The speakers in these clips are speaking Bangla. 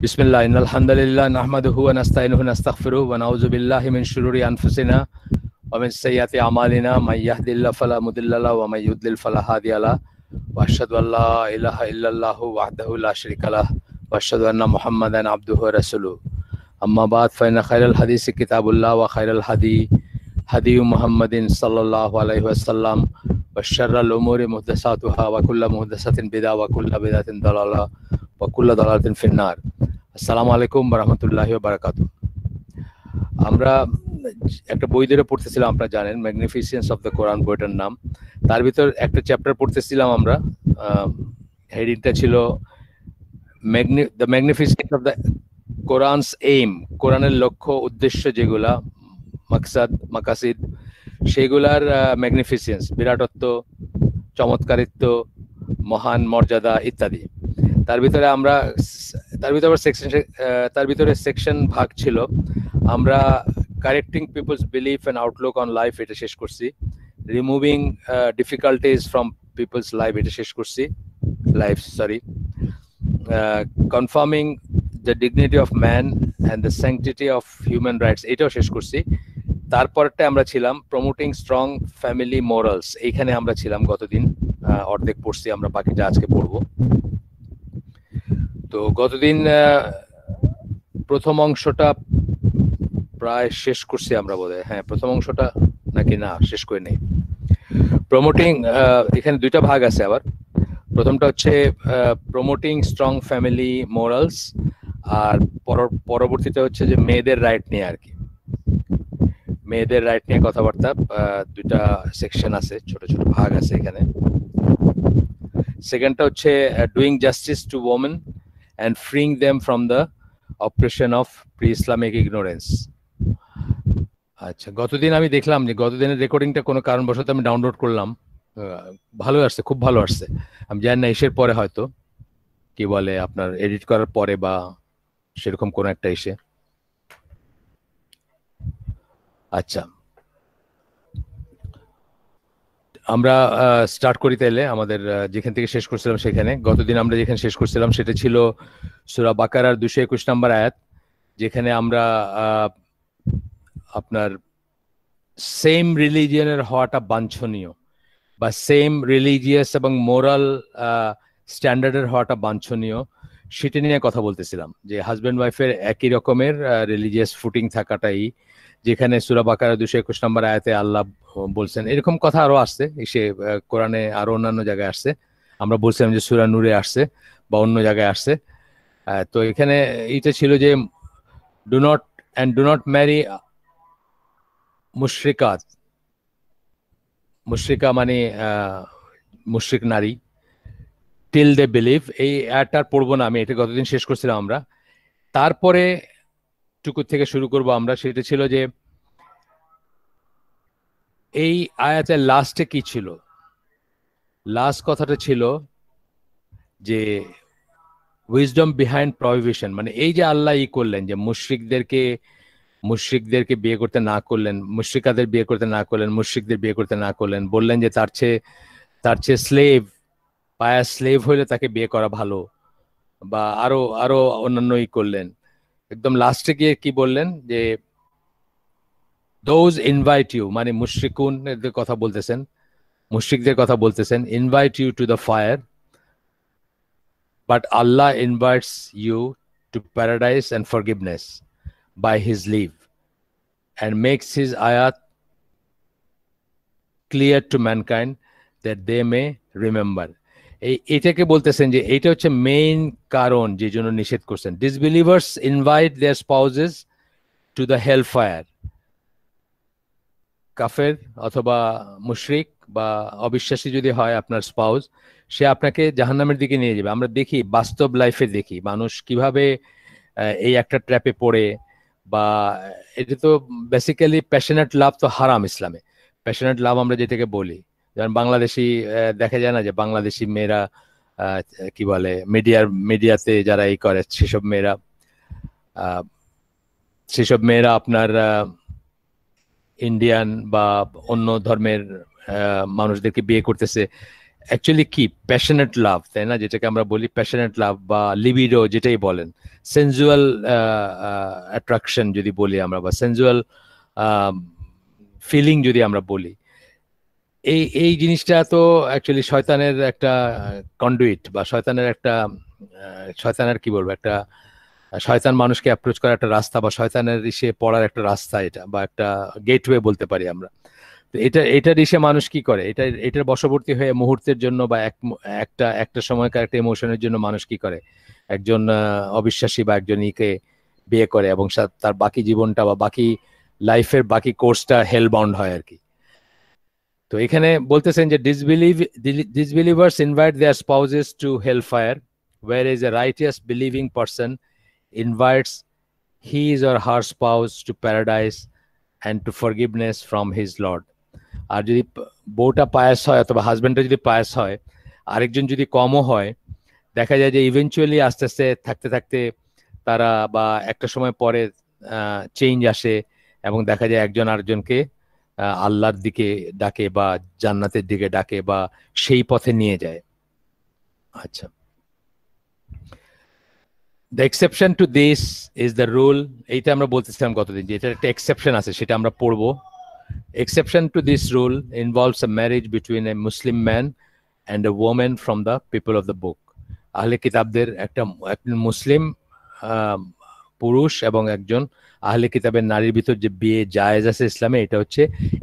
बिस्मिल्लाह इन्नल हम्दुलिल्लाह नहमदुहु व नस्तईनुहु व नस्तगफिरुहु व नऊज़ु बिल्लाहि मिन शुरूरि अनफुसिना व मिन सय्यिआति अमालिना मय यहदिल्लाहु फला मुदिल्ल लहु व मय युद्लिल फला हादिय लहु व अशहदु अल्ला इलाहा इल्लल्लाहु वहदहु ला शरीका लहु व अशहदु अन्ना मुहम्मदन अब्दुहु व रसूलुहु अम्मा बाद फ़इन्न खैरल हदीस किताबुल्लाह व खैरल हदी हदी मुहम्मदिन सल्लल्लाहु अलैहि वसल्लम व शर्रल उमूरि मुहदसातुहा व कुल्लु मुहदसातिन बिदअ व कुल्लु बिदअतिन दलाला व कुल्लु दलालातिन फिन्नार। আসসালামু আলাইকুম ওয়া রাহমাতুল্লাহি ওয়া বারাকাতুহু। আমরা একটা বই ধরে পড়তেছিলাম, আপনারা জানেন ম্যাগনিফিসেন্স অফ দ্য কোরআন, বইটার নাম। তার ভিতর একটা চ্যাপ্টার পড়তেছিলাম আমরা, হেডিংটা ছিল দ্য ম্যাগনিফিসেন্স অফ দ্য কোরআনস এইম, কোরআনের লক্ষ্য উদ্দেশ্য যেগুলা মাকসাদ মাকাসিদ, সেগুলার ম্যাগনিফিসেন্স, বিরাটত্ব, চমৎকারিত্ব, মহান মর্যাদা ইত্যাদি। তার ভিতরে সেকশন ভাগ ছিল। আমরা correcting people's belief and outlook on life এটা শেষ করছি, removing difficulties from people's life এটা শেষ করছি, confirming the dignity of man and the sanctity of human rights এটাও শেষ করছি। তারপরটা আমরা ছিলাম প্রমোটিং স্ট্রং ফ্যামিলি মোরালস, এইখানে আমরা ছিলাম গতদিন, অর্ধেক পড়ছি আমরা, বাকিটা আজকে পড়বো। তো গতদিন প্রথম অংশটা প্রায় শেষ করছি আমরা বোধহয়, হ্যাঁ প্রথম অংশটা নাকি না শেষ করে নেই। প্রমোটিং, এখানে দুইটা ভাগ আছে আবার। প্রথমটা হচ্ছে প্রমোটিং স্ট্রং ফ্যামিলি মোরালস, আর পরবর্তীটা হচ্ছে যে মেয়েদের রাইট নিয়ে আর কি, মেয়েদের রাইট নিয়ে কথাবার্তা। দুইটা সেকশন আছে, ছোট ছোট ভাগ আছে এখানে। সেকেন্ডটা হচ্ছে doing justice to women and freeing them from the oppression of pre-Islamic ignorance. আচ্ছা, গতদিন আমি দেখলাম যে গতদিনের রেকর্ডিংটা কোনো কারণবশত আমি ডাউনলোড করলাম, ভালো আসছে, খুব ভালো আসছে। আমি জানি না এসের পরে হয়তো কি বলে আপনার এডিট করার পরে বা সেরকম কোনো একটা এসে। আচ্ছা, আমরা স্টার্ট করি তাইলে আমাদের যেখান থেকে শেষ করছিলাম সেখানে। গতদিন আমরা যেখানে শেষ করছিলাম সেটা ছিল সূরা বাকারার 221 নম্বর আয়াত, যেখানে আমরা আপনার সেম রিলিজিয়নের হওয়াটা বাঞ্ছনীয় বা সেম রিলিজিয়াস এবং মোরাল স্ট্যান্ডার্ডের হওয়াটা বাঞ্ছনীয়, সেটা নিয়ে কথা বলতেছিলাম। যে হাজব্যান্ড ওয়াইফের একই রকমের রিলিজিয়াস ফুটিং থাকাটাই, যেখানে সূরা বাকারা 221 নম্বর আয়াতে আল্লাহ বলছেন। এরকম কথা আরো আসছে, এসে কোরআনে আরো অন্যান্য জায়গায় আসছে। আমরা বলছিলাম যে সূরা নূরে আসছে বা অন্য জায়গায় আসছে। তো এখানে এটা ছিল যে ডু নট ম্যারি মুশরিকাত, মুশরিকা মানে মুশরিক নারী, টিল দে বিলিভ। এই আয়াতটা পড়বো না আমি, এটা গতদিন শেষ করছিলাম আমরা। তারপরে টুকু থেকে শুরু করব আমরা। সেটা ছিল যে এই আয়াতের লাস্টে কি ছিল, লাস্ট কথাটা ছিল যে উইজডম বিহাইন্ড প্রহিবিশন, মানে এই যে আল্লাহ করলেন যে মুশরিকদেরকে বিয়ে করতে না করলেন, মুশরিকাদের বিয়ে করতে না করলেন, মুশরিকদের বিয়ে করতে না করলেন, বললেন যে তার চেয়ে স্লেভ হইলে তাকে বিয়ে করা ভালো, বা আরো অন্যান্য করলেন। একদম লাস্টে গিয়ে কি বললেন যে those invite you, মানে মুশরিকদের কথা বলতেছেন, মুশরিকদের কথা বলতেছেন, invite you to the fire, but Allah invites you to paradise and forgiveness by his leave and makes his ayat clear to mankind that they may remember. এটাকে বলতেছেন যে এটা হচ্ছে মেইন কারণ যে জন্য নিষেধ করছেন। Disbelievers invite their spouses to the hellfire, কাফের অথবা মুশরিক বা অবিশ্বাসী যদি হয় আপনার স্পাউস, সে আপনাকে জাহান্নামের দিকে নিয়ে যাবে। আমরা দেখি, বাস্তব লাইফে দেখি মানুষ কিভাবে এই একটা ট্র্যাপে পড়ে, বা এটা তো বেসিক্যালি প্যাশনেট লাভ তো হারাম ইসলামে। প্যাশনেট লাভ আমরা যেটাকে বলি, যেমন বাংলাদেশি দেখা যায় না যে বাংলাদেশি মেয়েরা কি বলে মিডিয়াতে যারা এই করে, সেসব মেয়েরা আপনার ইন্ডিয়ান বা অন্য ধর্মের মানুষদেরকে বিয়ে করতেছে। অ্যাকচুয়ালি কি প্যাশনেট লাভ, তাই না, যেটাকে আমরা বলি প্যাশনেট লাভ বা লিবিডো যেটাই বলেন, সেনজুয়াল অ্যাট্রাকশন যদি বলি আমরা, বা সেনজুয়াল ফিলিং যদি আমরা বলি, এই এই জিনিসটা তো অ্যাকচুয়ালি শয়তানের একটা কন্ডুইট, বা শয়তানের একটা শয়তানের কি বলবো, একটা শয়তান মানুষকে অ্যাপ্রোচ করার একটা রাস্তা, বা শয়তানের ইসে পড়ার একটা রাস্তা, এটা বা একটা গেটওয়ে বলতে পারি আমরা। তো এটার ইসে মানুষ কি করে, এটার বশবর্তী হয়ে মুহূর্তের জন্য বা একটা একটা সময়কার একটা ইমোশনের জন্য মানুষ কি করে, একজন অবিশ্বাসী বা একজন ইকে বিয়ে করে, এবং তার বাকি জীবনটা বা বাকি লাইফের বাকি কোর্সটা হেল বাউন্ড হয় আর কি। তো এখানে বলতেছেন যে disbelievers invite their spouses to hellfire, whereas a righteous believing person invites his or her spouse to paradise and to forgiveness from his Lord. আর যদি বউটা পায়াস হয় অথবা হাজবেন্ডটা যদি পায়াস হয়, আরেকজন যদি কমও হয়, দেখা যায় যে ইভেনচুয়ালি আস্তে আস্তে থাকতে থাকতে তারা বা একটা সময় পরে চেঞ্জ আসে, এবং দেখা যায় একজন আরেকজনকে আল্লাহর দিকে ডাকে বা জান্নাতের দিকে ডাকে বা সেই পথে নিয়ে যায়। আচ্ছা, the exception to this is the rule. এইটা আমরা বলতেছিলাম কতদিন যে এটার একটা এক্সেপশন আছে, সেটা আমরা পড়বো। Exception to this rule involves a marriage between a Muslim man and a woman from the people of the book. আহলে কিতাবদের একজন মুসলিম পুরুষ এবং একজন আহলে কিতাবের নারীর ভিতর যে বিয়ে জায়েজ আছে ইসলামে, এটা হচ্ছে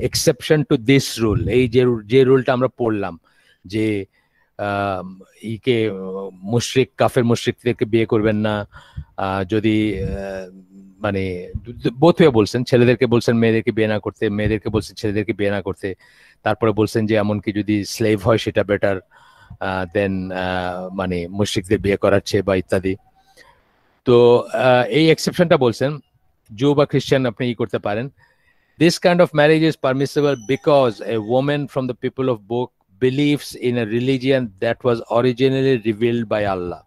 এক্সেপশন টু দিস রুল। এই যে রুলটা আমরা পড়লাম যে ইকে মুশরিক কাফের মুশরিকদেরকে বিয়ে করবেন না, যদি মানে বোথ ওয়ে বলছেন, ছেলেদেরকে বলছেন মেয়েদেরকে বিয়ে না করতে, মেয়েদেরকে বলছেন ছেলেদেরকে বিয়ে না করতে, তারপরে বলছেন যে এমনকি যদি স্লেভ হয় সেটা বেটার দেন মানে মুশরিকদের বিয়ে করার চেয়ে, বা ইত্যাদি। তো এই এক্সেপশনটা বলছেন জু বা খ্রিস্টান আপনি ই করতে পারেন। This kind of marriage is permissible because a woman from the people of book believes in a religion that was originally revealed by Allah.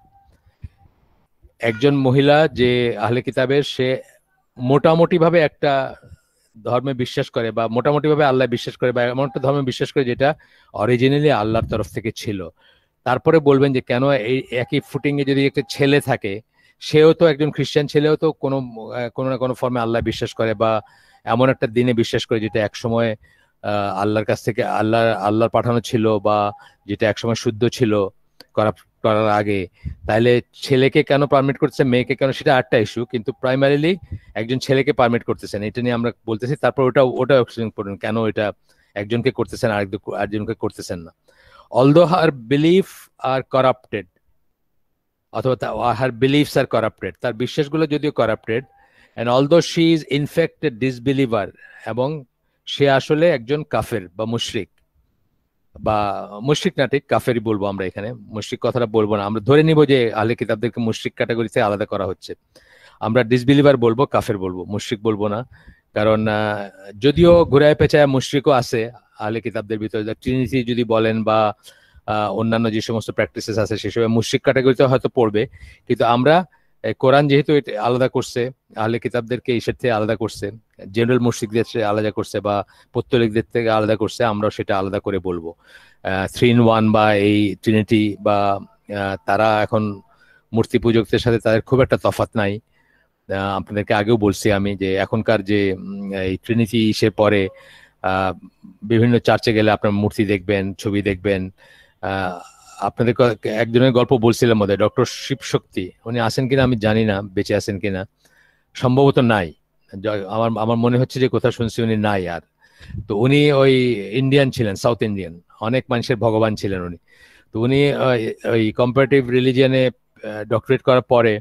একজন মহিলা যে আহলে কিতাবের, সে মোটামুটি ভাবে একটা ধর্মে বিশ্বাস করে, বা মোটামুটি ভাবে আল্লাহ বিশ্বাস করে, বা এমন একটা ধর্মে বিশ্বাস করে যেটা অরিজিনালি আল্লাহর তরফ থেকে ছিল। তারপরে বলবেন যে কেন এই একই ফুটিং এ যদি একটা ছেলে থাকে, সেও তো একজন খ্রিস্টান ছেলেও তো কোনো কোনো না কোনো ফর্মে আল্লাহ বিশ্বাস করে, বা এমন একটা দিনে বিশ্বাস করে যেটা একসময় আল্লাহর কাছ থেকে আল্লাহর পাঠানো ছিল, বা যেটা একসময় শুদ্ধ ছিল করার আগে। তাইলে ছেলেকে কেন পারমিট করতেছে, মেয়েকে কেন, সেটা আরেকটা ইস্যু, কিন্তু প্রাইমারিলি একজন ছেলেকে পারমিট করতেছেন, এটা নিয়ে আমরা বলতেছি। তারপর ওটা পড়ুন কেন এটা একজনকে করতেছেন আরেকজনকে করতেছেন না। although her belief are corrupted, অথবা her beliefs are corrupted, তার বিশ্বাসগুলো যদিও corrupted, and although she is in fact a disbeliever, এবং সে আসলে একজন কাফের বা মুশরিক, বা মুশরিক না, ঠিক কাফেরই বলবো আমরা এখানে, মুশরিক কথাটা বলবো না, আমরা ধরে নিব যে আহলে কিতাবদেরকে মুশরিক ক্যাটাগরিতে আলাদা করা হচ্ছে। আমরা ডিসবিলিভার বলবো, কাফের বলবো, মুশরিক বলবো না। কারণ যদিও ঘুরায় পেঁচায় মুশরিকও আছে আহলে কিতাবদের ভিতরে, ট্রিনিটি যদি বলেন বা অন্যান্য যে সমস্ত প্র্যাকটিসেস আছে সেসব মুশরিক ক্যাটাগরিতে হয়তো পড়বে, কিন্তু আমরা কোরআন যেহেতু এটা আলাদা করছে, আহলে কিতাবদেরকে ঈশ্বর থেকে আলাদা করছে, জেনারেল মুশরিকদের থেকে আলাদা করছে, বা পৌত্তলিকদের থেকে আলাদা করছে, আমরাও সেটা আলাদা করে বলবো। 3 in 1 বা এই ট্রিনিটি বা তারা এখন মূর্তি পূজকদের সাথে তাদের খুব একটা তফাৎ নাই। আপনাদেরকে আগেও বলছি আমি যে এখনকার যে এই ট্রিনিটি সে পরে বিভিন্ন চার্চে গেলে আপনার মূর্তি দেখবেন, ছবি দেখবেন। আপনাদের একজনের গল্প বলছিলাম বোধহয়, ডক্টর শিবশক্তি, উনি আছেন কিনা আমি জানি না, বেঁচে আছেন কিনা, সম্ভবত নাই, আমার মনে হচ্ছে যে কোথাও শুনছি উনি নাই আর। তো উনি ওই ইন্ডিয়ান ছিলেন, সাউথ ইন্ডিয়ান, অনেক মানুষের ভগবান ছিলেন উনি। তো উনি ওই কম্পারেটিভ রিলিজিয়ানে ডক্টরেট করার পরে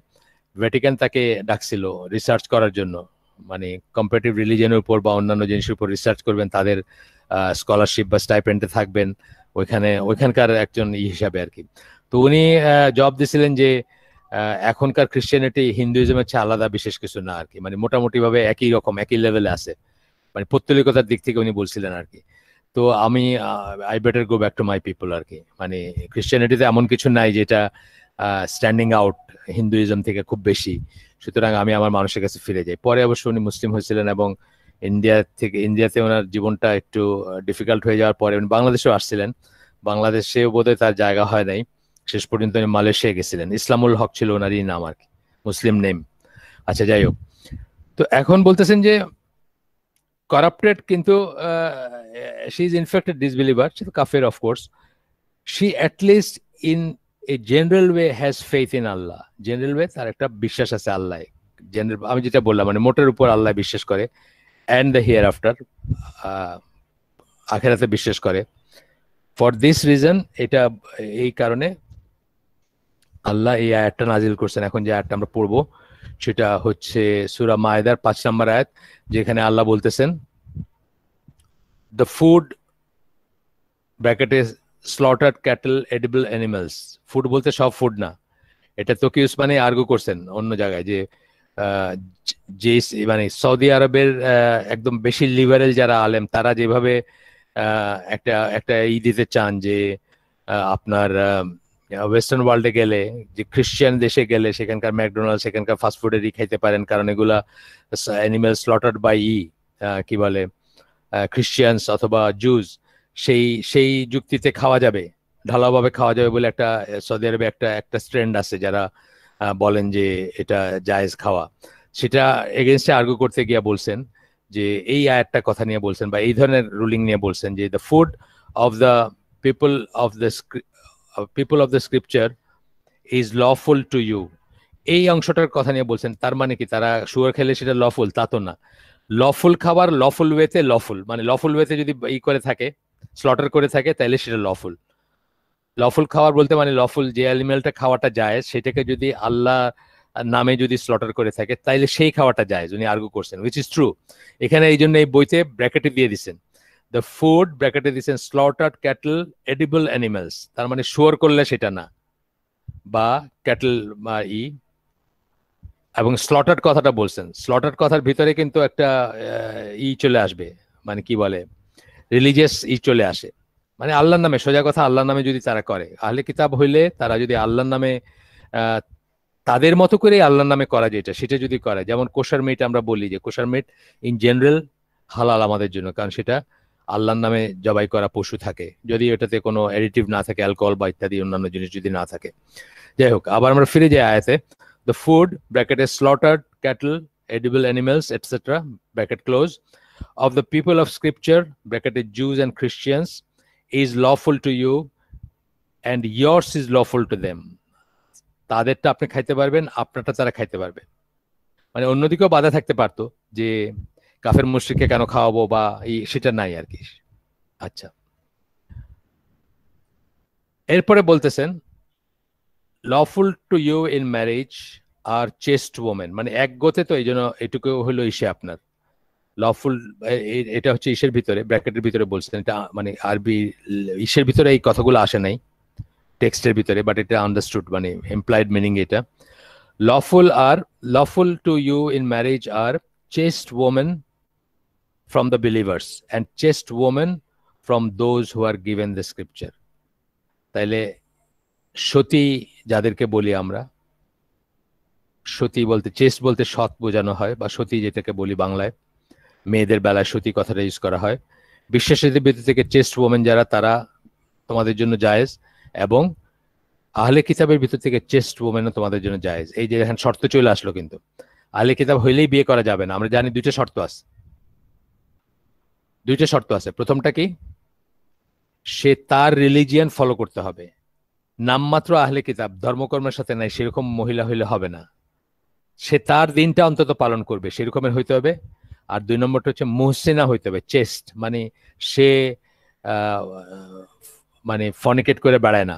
ভ্যাটিকান তাকে ডাকছিল রিসার্চ করার জন্য, মানে কম্পারেটিভ রিলিজিয়নের উপর বা অন্যান্য জিনিসের উপর রিসার্চ করবেন, তাদের স্কলারশিপ বা স্টাইপেন্ডে থাকবেন ওইখানকার একজন হিসাবে আর কি। তো উনি জব দিছিলেন যে এখনকার খ্রিস্টানিটি হিন্দুইজমের চেয়ে আলাদা বিশেষ কিছু না আর কি, মানে মোটামুটি ভাবে একই রকম একই লেভেলে আছে, মানে পৌত্তলিকতার দিক থেকে উনি বলছিলেন আর কি। তো আমি I better go back to my people আর কি, মানে খ্রিস্টানিটিতে এমন কিছু নাই যেটা স্ট্যান্ডিং আউট হিন্দুইজম থেকে খুব বেশি, সুতরাং আমি আমার মানুষের কাছে ফিরে যাই। পরে অবশ্য উনি মুসলিম হয়েছিলেন, এবং ইন্ডিয়াতে ওনার জীবনটা একটু ডিফিকাল্ট হয়ে যাওয়ার পরে উনি বাংলাদেশেও আসছিলেন, বাংলাদেশেও বোধহয় তার জায়গা হয় নাই, শেষ পর্যন্ত উনি মালয়েশিয়া গেছিলেন। ইসলামুল হক ছিল ওনারই নাম আর কি, মুসলিম নেম। আচ্ছা, যাই হোক, তো এখন বলতেছেন যে করাপ্টেড, কিন্তু she is in fact a disbeliever, সে তো কাফের of course. She at least in a general way has faith in Allah. General way তার একটা বিশ্বাস আছে আল্লাহ, জেনারেল আমি যেটা বললাম, মানে মোটের উপর আল্লাহ বিশ্বাস করে, অ্যান্ড দ্য হিয়ার আফটার, আখেরাতে বিশ্বাস করে। ফর দিস রিজন, এটা এই কারণে আল্লাহ এই আয়াতটা নাজিল করছেন। এখন যে আয়াতটা আমরা পড়বো সেটা হচ্ছে সূরা মায়েদার 5 নম্বর আয়াত, যেখানে আল্লাহ বলতেছেন দ্য ফুড ব্র্যাকেটে slaughtered cattle edible animals. Food বলতে সব ফুড না, এটা তকি উসমানী আর্গু করছেন অন্য জায়গায়, যে যে মানে সৌদি আরবের একদম বেশি লিবারেল যারা আলেম, তারা যেভাবে একটা একটা দিতে চান যে আপনার ওয়েস্টার্ন ওয়ার্ল্ডে গেলে, যে খ্রিস্টান দেশে গেলে সেখানকার ম্যাকডোনাল্ড, সেখানকার ফাস্টফুডেরই খাইতে পারেন, কারণ এগুলা অ্যানিমেল স্লটার্ড বাই কি বলে খ্রিস্টিয়ানস অথবা জুজ, সেই যুক্তিতে খাওয়া যাবে, ঢালাওভাবে খাওয়া যাবে বলে একটা সৌদি আরবে একটা স্ট্রেন্ড আছে যারা বলেন যে এটা জায়েজ খাওয়া। সেটা এগেনস্টে আর্গু করতে গিয়ে বলছেন যে এই আয়াতটা কথা নিয়ে বলছেন, বা এই ধরনের রুলিং নিয়ে বলছেন যে the food of the people of the scripture is lawful to you. এই অংশটার কথা নিয়ে বলছেন। তার মানে কি তারা শুয়ার খেলে সেটা লফুল? তা তো না। লফুল খাবার লফুল ওয়েতে, লফুল মানে লফুল ওয়েতে যদি করে থাকে, স্লটার করে থাকে, তাহলে সেটা লফুল। লফুল খাবার বলতে মানে লফুল যে অ্যানিমেলটা খাওয়াটা যায়, সেটাকে যদি আল্লাহ নামে যদি স্লটার করে থাকে, তাইলে সেই খাওয়াটা যায়, উনি আর্গু করছেন, উইচ ইজ ট্রু। এখানে এই জন্য এই বইতে ব্র্যাকেটে দিয়ে দিচ্ছেন দ্য ফুড, ব্র্যাকেটে দিচ্ছেন স্লটার্ড ক্যাটল এডিবল অ্যানিমেলস, তার মানে শুয়োর করলে সেটা না, বা ক্যাটল বা এবং স্লটার্ড কথাটা বলছেন। স্লটার্ড কথার ভিতরে কিন্তু একটা চলে আসবে, মানে কি বলে রিলিজিয়াস চলে আসে, মানে আল্লাহর নামে, সোজা কথা আল্লাহর নামে যদি তারা করে, আহলে কিতাব হইলে তারা যদি আল্লাহর নামে তাদের মতো করে আল্লাহর নামে করা, যেটা সেটা যদি করে, যেমন কোষার মিট, আমরা বলি যে কোষার মিট ইন জেনারেল হালাল আমাদের জন্য, কারণ সেটা আল্লাহর নামে জবাই করা পশু থাকে, যদি এটাতে কোনো অ্যাডিটিভ না থাকে, অ্যালকোহল বা ইত্যাদি অন্যান্য জিনিস যদি না থাকে। যাই হোক, আবার আমরা ফিরে যাই আয়াতে। The food, bracketed slaughtered cattle, edible animals, etc., bracket close, of the people of scripture, bracketed Jews and Christians, is lawful to you and yours is lawful to them. তাদেরটা আপনি খাইতে পারবেন, আপনারটা তারা খাইতে পারবে। মানে অন্যদিকেও বাধা থাকতে পারতো যে কাফের মুশরিককে কেন খাওয়াবো বা সেটা নাই আর কি। আচ্ছা, এরপরে বলতেছেন lawful to you in marriage আর চেস্ট ওমেন, মানে এক গোতে, তো এই জন্য এটুকু হলো ইসে আপনার লফুল, এটা হচ্ছে ইসের ভিতরে, ব্র্যাকেটের ভিতরে বলছেন, এটা মানে আরবি ইসের ভিতরে এই কথাগুলো আসে নাই টেক্সটের ভিতরে, বাট এটা আন্ডারস্টুড, মানে এমপ্লয়েড মিনিং এটা। Lawful to you in marriage আর chaste women from the believers and chaste women from those who are given the scripture. তাইলে সতী যাদেরকে বলি আমরা, সতী বলতে চেস্ট বলতে সৎ বোঝানো হয়, বা সতী যেটাকে বলি বাংলায়, মেয়েদের বেলায় সতী কথাটা ইউজ করা হয়। বিশ্বাসীদের ভিতর থেকে চেস্ট ওমেন যারা, তারা তোমাদের জন্য জায়েজ, এবং আহলে কিতাবের ভিতর থেকে চেস্ট ওমেনও তোমাদের জন্য জায়েজ। এই যে এখন শর্ত চলে আসলো, কিন্তু আহলে কিতাব হইলেই বিয়ে করা যাবে না। আমরা জানি দুইটা শর্ত আছে। প্রথমটা কি? সে তার রিলিজিয়ান ফলো করতে হবে, নামমাত্র আহলে কিতাব, ধর্মকর্মের সাথে নাই সেরকম মহিলা হইলে হবে না। সে তার দিনটা অন্তত পালন করবে, সেরকমের হইতে হবে। আর 2 নম্বরটা হচ্ছে মুহসিনা হইতে হবে। চেস্ট মানে সে মানে ফর্নিকেট করে বেড়ায় না।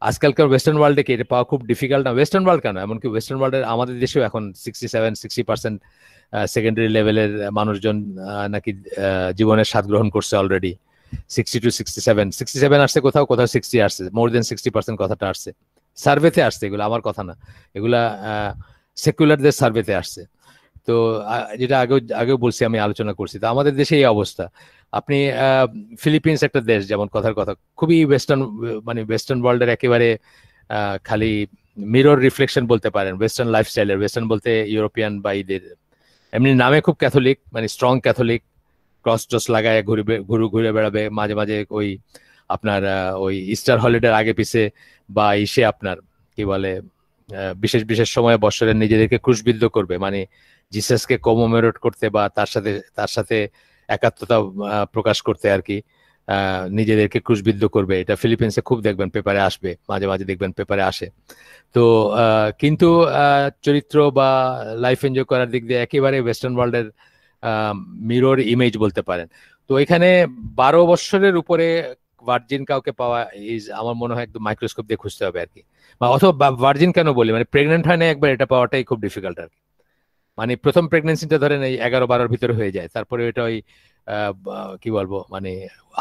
আজকালকার ওয়েস্টার্ন ওয়ার্ল্ডে কি এটা পাওয়া খুব ডিফিকাল্ট না? ওয়েস্টার্ন ওয়ার্ল্ড কেন, এমনকি ওয়েস্টার্ন ওয়ার্ল্ডের আমাদের দেশেও এখন 67-60% সেকেন্ডারি লেভেলের মানুষজন নাকি জীবনের স্বাদ গ্রহণ করছে অলরেডি। 60 to 67 আসছে, কোথাও 60 আসছে, মোর দেন 60% কথাটা আসছে, সার্ভেতে আসছে, এগুলো আমার কথা না, এগুলা সেকুলারদের সার্ভেতে আসছে। তো যেটা আগেও বলছি, আমি আলোচনা করছি, তো আমাদের দেশে এই অবস্থা। আপনি ফিলিপিন্স একটা দেশ, যেমন কথার কথা খুবই ওয়েস্টার্ন, মানে ওয়েস্টার্ন ওয়ার্ল্ডের একেবারে খালি মিরর রিফ্লেকশন বলতে পারেন ওয়েস্টার্ন লাইফস্টাইলের। ওয়েস্টার্ন বলতে ইউরোপিয়ান বা ঈদের, এমনি নামে খুব ক্যাথলিক, মানে স্ট্রং ক্যাথলিক, ক্রস টস লাগায় ঘুরে বেড়াবে, মাঝে মাঝে ওই আপনার ওই ইস্টার হলিডের আগে পিছে বা ইসে আপনার কি বলে বিশেষ বিশেষ সময়ে বৎসরের নিজেদেরকে ক্রুশবিদ্ধ করবে, মানে জিসাসকে কমেমোরেট করতে বা তার সাথে একাত্মতা প্রকাশ করতে আর কি নিজেদেরকে ক্রুশবিদ্ধ করবে। এটা ফিলিপিন্সে খুব দেখবেন পেপারে আসবে, মাঝে মাঝে দেখবেন পেপারে আসে। তো কিন্তু চরিত্র বা লাইফ এনজয় করার দিক দিয়ে একেবারে ওয়েস্টার্ন ওয়ার্ল্ডের মিরর ইমেজ বলতে পারেন। তো এখানে 12 বছরের উপরে ভার্জিন কাউকে পাওয়া ইজ আমার মনে হয় একদম মাইক্রোস্কোপ দিয়ে খুঁজতে হবে আর কি। অথবা ভার্জিন কেন বলি, মানে প্রেগনেন্ট হয় না একবার, এটা পাওয়াটাই খুব ডিফিকাল্ট আর কি। মানে প্রথম প্রেগনেন্সিটা ধরেন এই 11-12 ভিতরে হয়ে যায়, তারপরে ওইটা ওই কি বলবো মানে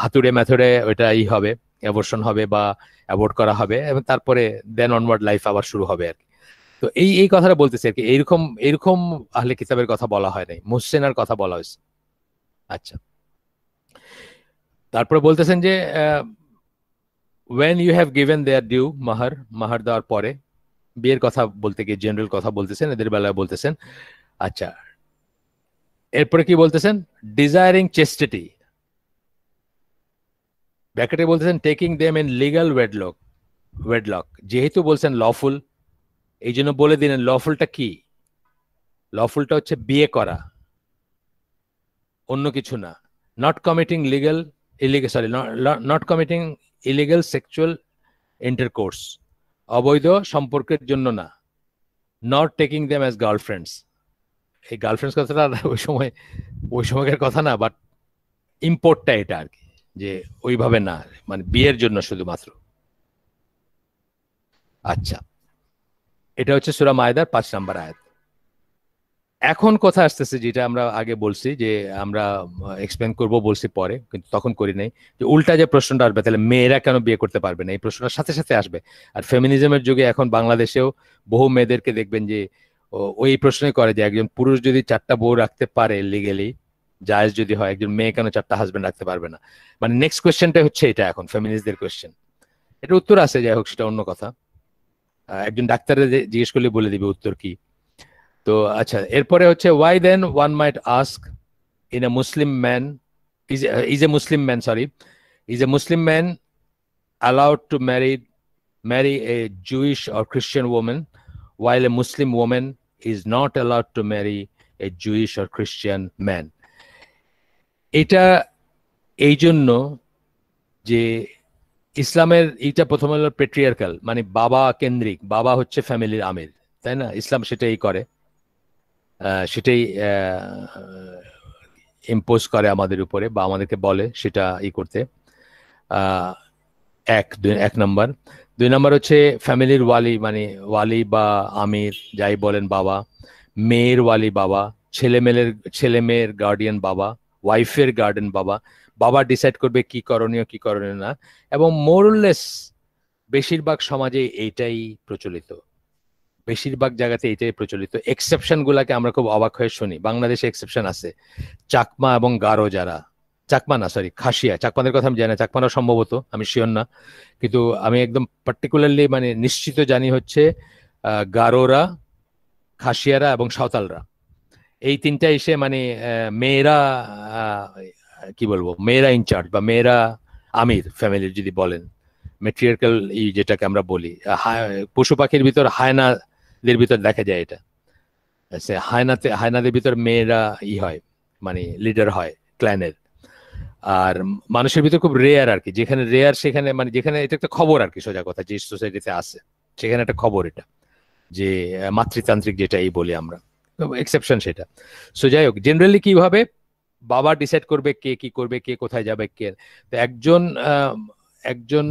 হাতুড়ে মেথডে ওইটা হবে, অ্যাবর্শন হবে বা অ্যাবর্ট করা হবে, এবং তারপরে দেন অনওয়ার্ড লাইফ আবার শুরু হবে আর কি। তো এই এই কথাটা বলতেছি আর কি। এইরকম এরকম আহলে কিতাবের কথা বলা হয় নাই, মুহসিনার কথা বলা হয়েছে। আচ্ছা, তারপরে বলতেছেন যে when you have given their due, মাহার দেওয়ার পরে, বিয়ের কথা বলতে গিয়ে জেনারেল কথা বলতেছেন, এদের বেলায় বলতেছেন। আচ্ছা, এরপরে কি বলতেছেন, ডিজায়ারিং চেস্টিটি, ব্র্যাকেটে বলতেছেন টেকিং দেম ইন লিগাল ওয়েডলক, যেহেতু বলছেন লফুল, এই জন্য বলে দিলেন লফুলটা কি। লফুলটা হচ্ছে বিয়ে করা, অন্য কিছু না। Not committing illegal sexual intercourse, অবৈধ সম্পর্কের জন্য না। Not taking them as girlfriends, এই গার্লফ্রেন্ডস কথাটা ওই সময়কার কথা না, বাট ইম্পোর্টটা এটা আর কি, যে ওইভাবে না, মানে বিয়ের জন্য শুধুমাত্র। আচ্ছা, এটা হচ্ছে সূরা মায়দার 5 নম্বর আয়াত। এখন কথা আসতেছে যেটা আমরা আগে বলছি যে আমরা এক্সপ্লেন করব বলছি পরে, কিন্তু তখন করি নাই, যে উল্টা যে প্রশ্নটা আসবে, তাহলে মেয়েরা কেন বিয়ে করতে পারবে না, এই প্রশ্নটার সাথে সাথে আসবে। আর ফেমিনিজমের যুগে এখন বাংলাদেশেও বহু মেয়েদেরকে দেখবেন যে ওই প্রশ্নই করে যে একজন পুরুষ যদি 4টা বউ রাখতে পারে লিগেলি, জায়েজ যদি হয়, একজন মেয়ে কেন 4টা হাজবেন্ড রাখতে পারবে না। মানে নেক্সট কোয়েশ্চেনটা হচ্ছে এটা এখন ফেমিনিস্টদের কোয়েশ্চেন। এটা উত্তর আছে, যাই হোক সেটা অন্য কথা, একজন ডাক্তারের জিজ্ঞেস করলে বলে দিবে উত্তর কি। তো আচ্ছা, এরপরে হচ্ছে why then one might ask in a Muslim man is a Muslim man sorry is a Muslim man allowed to marry a Jewish or Christian woman, while a Muslim woman is not allowed to marry a Jewish or Christian man. এটা এই জন্য যে ইসলামের এইটা প্রথম হলো পেট্রিয়ার্কাল, মানে বাবা কেন্দ্রিক, বাবা হচ্ছে ফ্যামিলির আমির, তাই না? ইসলাম সেটাই করে, সেটাই ইম্পোজ করে আমাদের উপরে, বা আমাদেরকে বলে সেটা করতে। এক নাম্বার। 2 নাম্বার হচ্ছে ফ্যামিলির ওয়ালি, মানে ওয়ালি বা আমির যাই বলেন বাবা, মেয়ের ওয়ালি বাবা, ছেলে মেয়ের গার্ডিয়ান বাবা, ওয়াইফের গার্ডিয়ান বাবা। বাবা ডিসাইড করবে কি করণীয় কি করণীয় না, এবং মোরলেস বেশিরভাগ সমাজে এইটাই প্রচলিত, বেশিরভাগ জায়গাতে এইটাই প্রচলিত। এক্সেপশন গুলাকে আমরা খুব অবাক হয়ে শুনি। বাংলাদেশে এক্সেপশন আছে, চাকমা এবং গারো, যারা চাকমা না সরি খাসিয়া, চাকমাদের কথা আমি জানি না, চাকমারা সম্ভবত, আমি শিওর না, কিন্তু আমি একদম পার্টিকুলারলি মানে নিশ্চিত জানি হচ্ছে গারোরা, খাসিয়ারা এবং সাঁওতালরা, এই তিনটা এসে মানে মেয়েরা কি বলবো, মেয়েরা ইনচার্জ বা মেয়েরা আমির ফ্যামিলির যদি বলেন, মেট্রিয়ার্কাল যেটাকে আমরা বলি। পশু পাখির ভিতর হায়নাদের ভিতর দেখা যায় এটা, হায়নাদের ভিতর মেয়েরা হয়, মানে লিডার হয় ক্ল্যানের। আর মানুষের ভিতর খুব রেয়ার আর কি, যেখানে রেয়ার সেখানে মানে যেখানে এটা একটা খবর আর কি, সোজা কথা, যে সোসাইটিতে আছে সেখানে একটা খবর, এটা যে মাতৃতান্ত্রিক যেটা বলি আমরা, এক্সেপশন সেটা। সো যাই হোক, জেনারেলি কিভাবে বাবা ডিসাইড করবে কে কি করবে, কে কোথায় যাবে, কে। তো একজন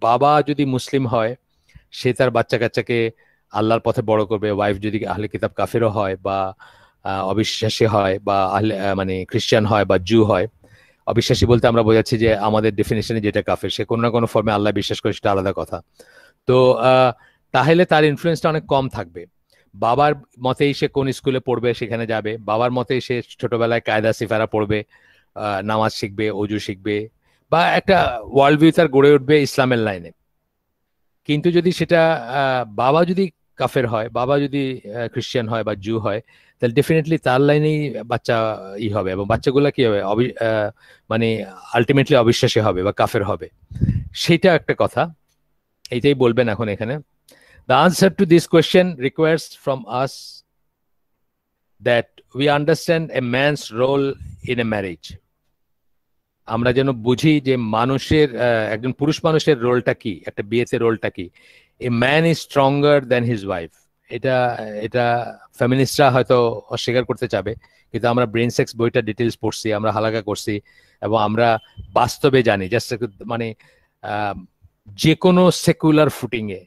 বাবা যদি মুসলিম হয়, সে তার বাচ্চা কাচ্চাকে আল্লাহর পথে বড় করবে। ওয়াইফ যদি আহলে কিতাব কাফেরও হয় বা অবিশ্বাসী হয়, বা মানে খ্রিস্টান হয় বা জু হয়, অবিশ্বাসী বলতে আমরা বোঝাচ্ছি যে আমাদের ডেফিনেশনে যেটা কাফের, সে কোনো না কোনো ফর্মে আল্লাহ বিশ্বাস করে, সেটা আলাদা কথা। তো তাহলে তার ইনফ্লুয়েন্সটা অনেক কম থাকবে। বাবার মতেই সে কোন স্কুলে পড়বে সেখানে যাবে, বাবার মতেই সে ছোটবেলায় কায়দা সিফারা পড়বে, নামাজ শিখবে, অজু শিখবে, বা একটা ওয়ার্ল্ড ভিউ তার গড়ে উঠবে ইসলামের লাইনে। কিন্তু যদি সেটা বাবা যদি কাফের হয়, বাবা যদি খ্রিস্টান হয় বা জু হয়, তাহলে ডেফিনেটলি তার লাইনেই বাচ্চা হবে, এবং বাচ্চাগুলা কি হবে, মানে আলটিমেটলি অবিশ্বাসী হবে বা কাফের হবে। সেটা একটা কথা, এইটাই বলবেন এখন এখানে। The answer to this question requires from us that we understand a man's role in a marriage. আমরা যেন বুঝি যে মানুষের একজন পুরুষ মানুষের রোলটা কি, একটা বিয়েতে রোলটা কি। A man is stronger than his wife. এটা এটা ফেমিনিস্টরা হয়তো অস্বীকার করতে চাবে, কিন্তু আমরা ব্রেন সেক্স বইটা ডিটেলস পড়ছি, আমরা হালাকা করছি, এবং আমরা বাস্তবে জানি জাস্ট মানে যে কোনো সেকুলার ফুটিং এ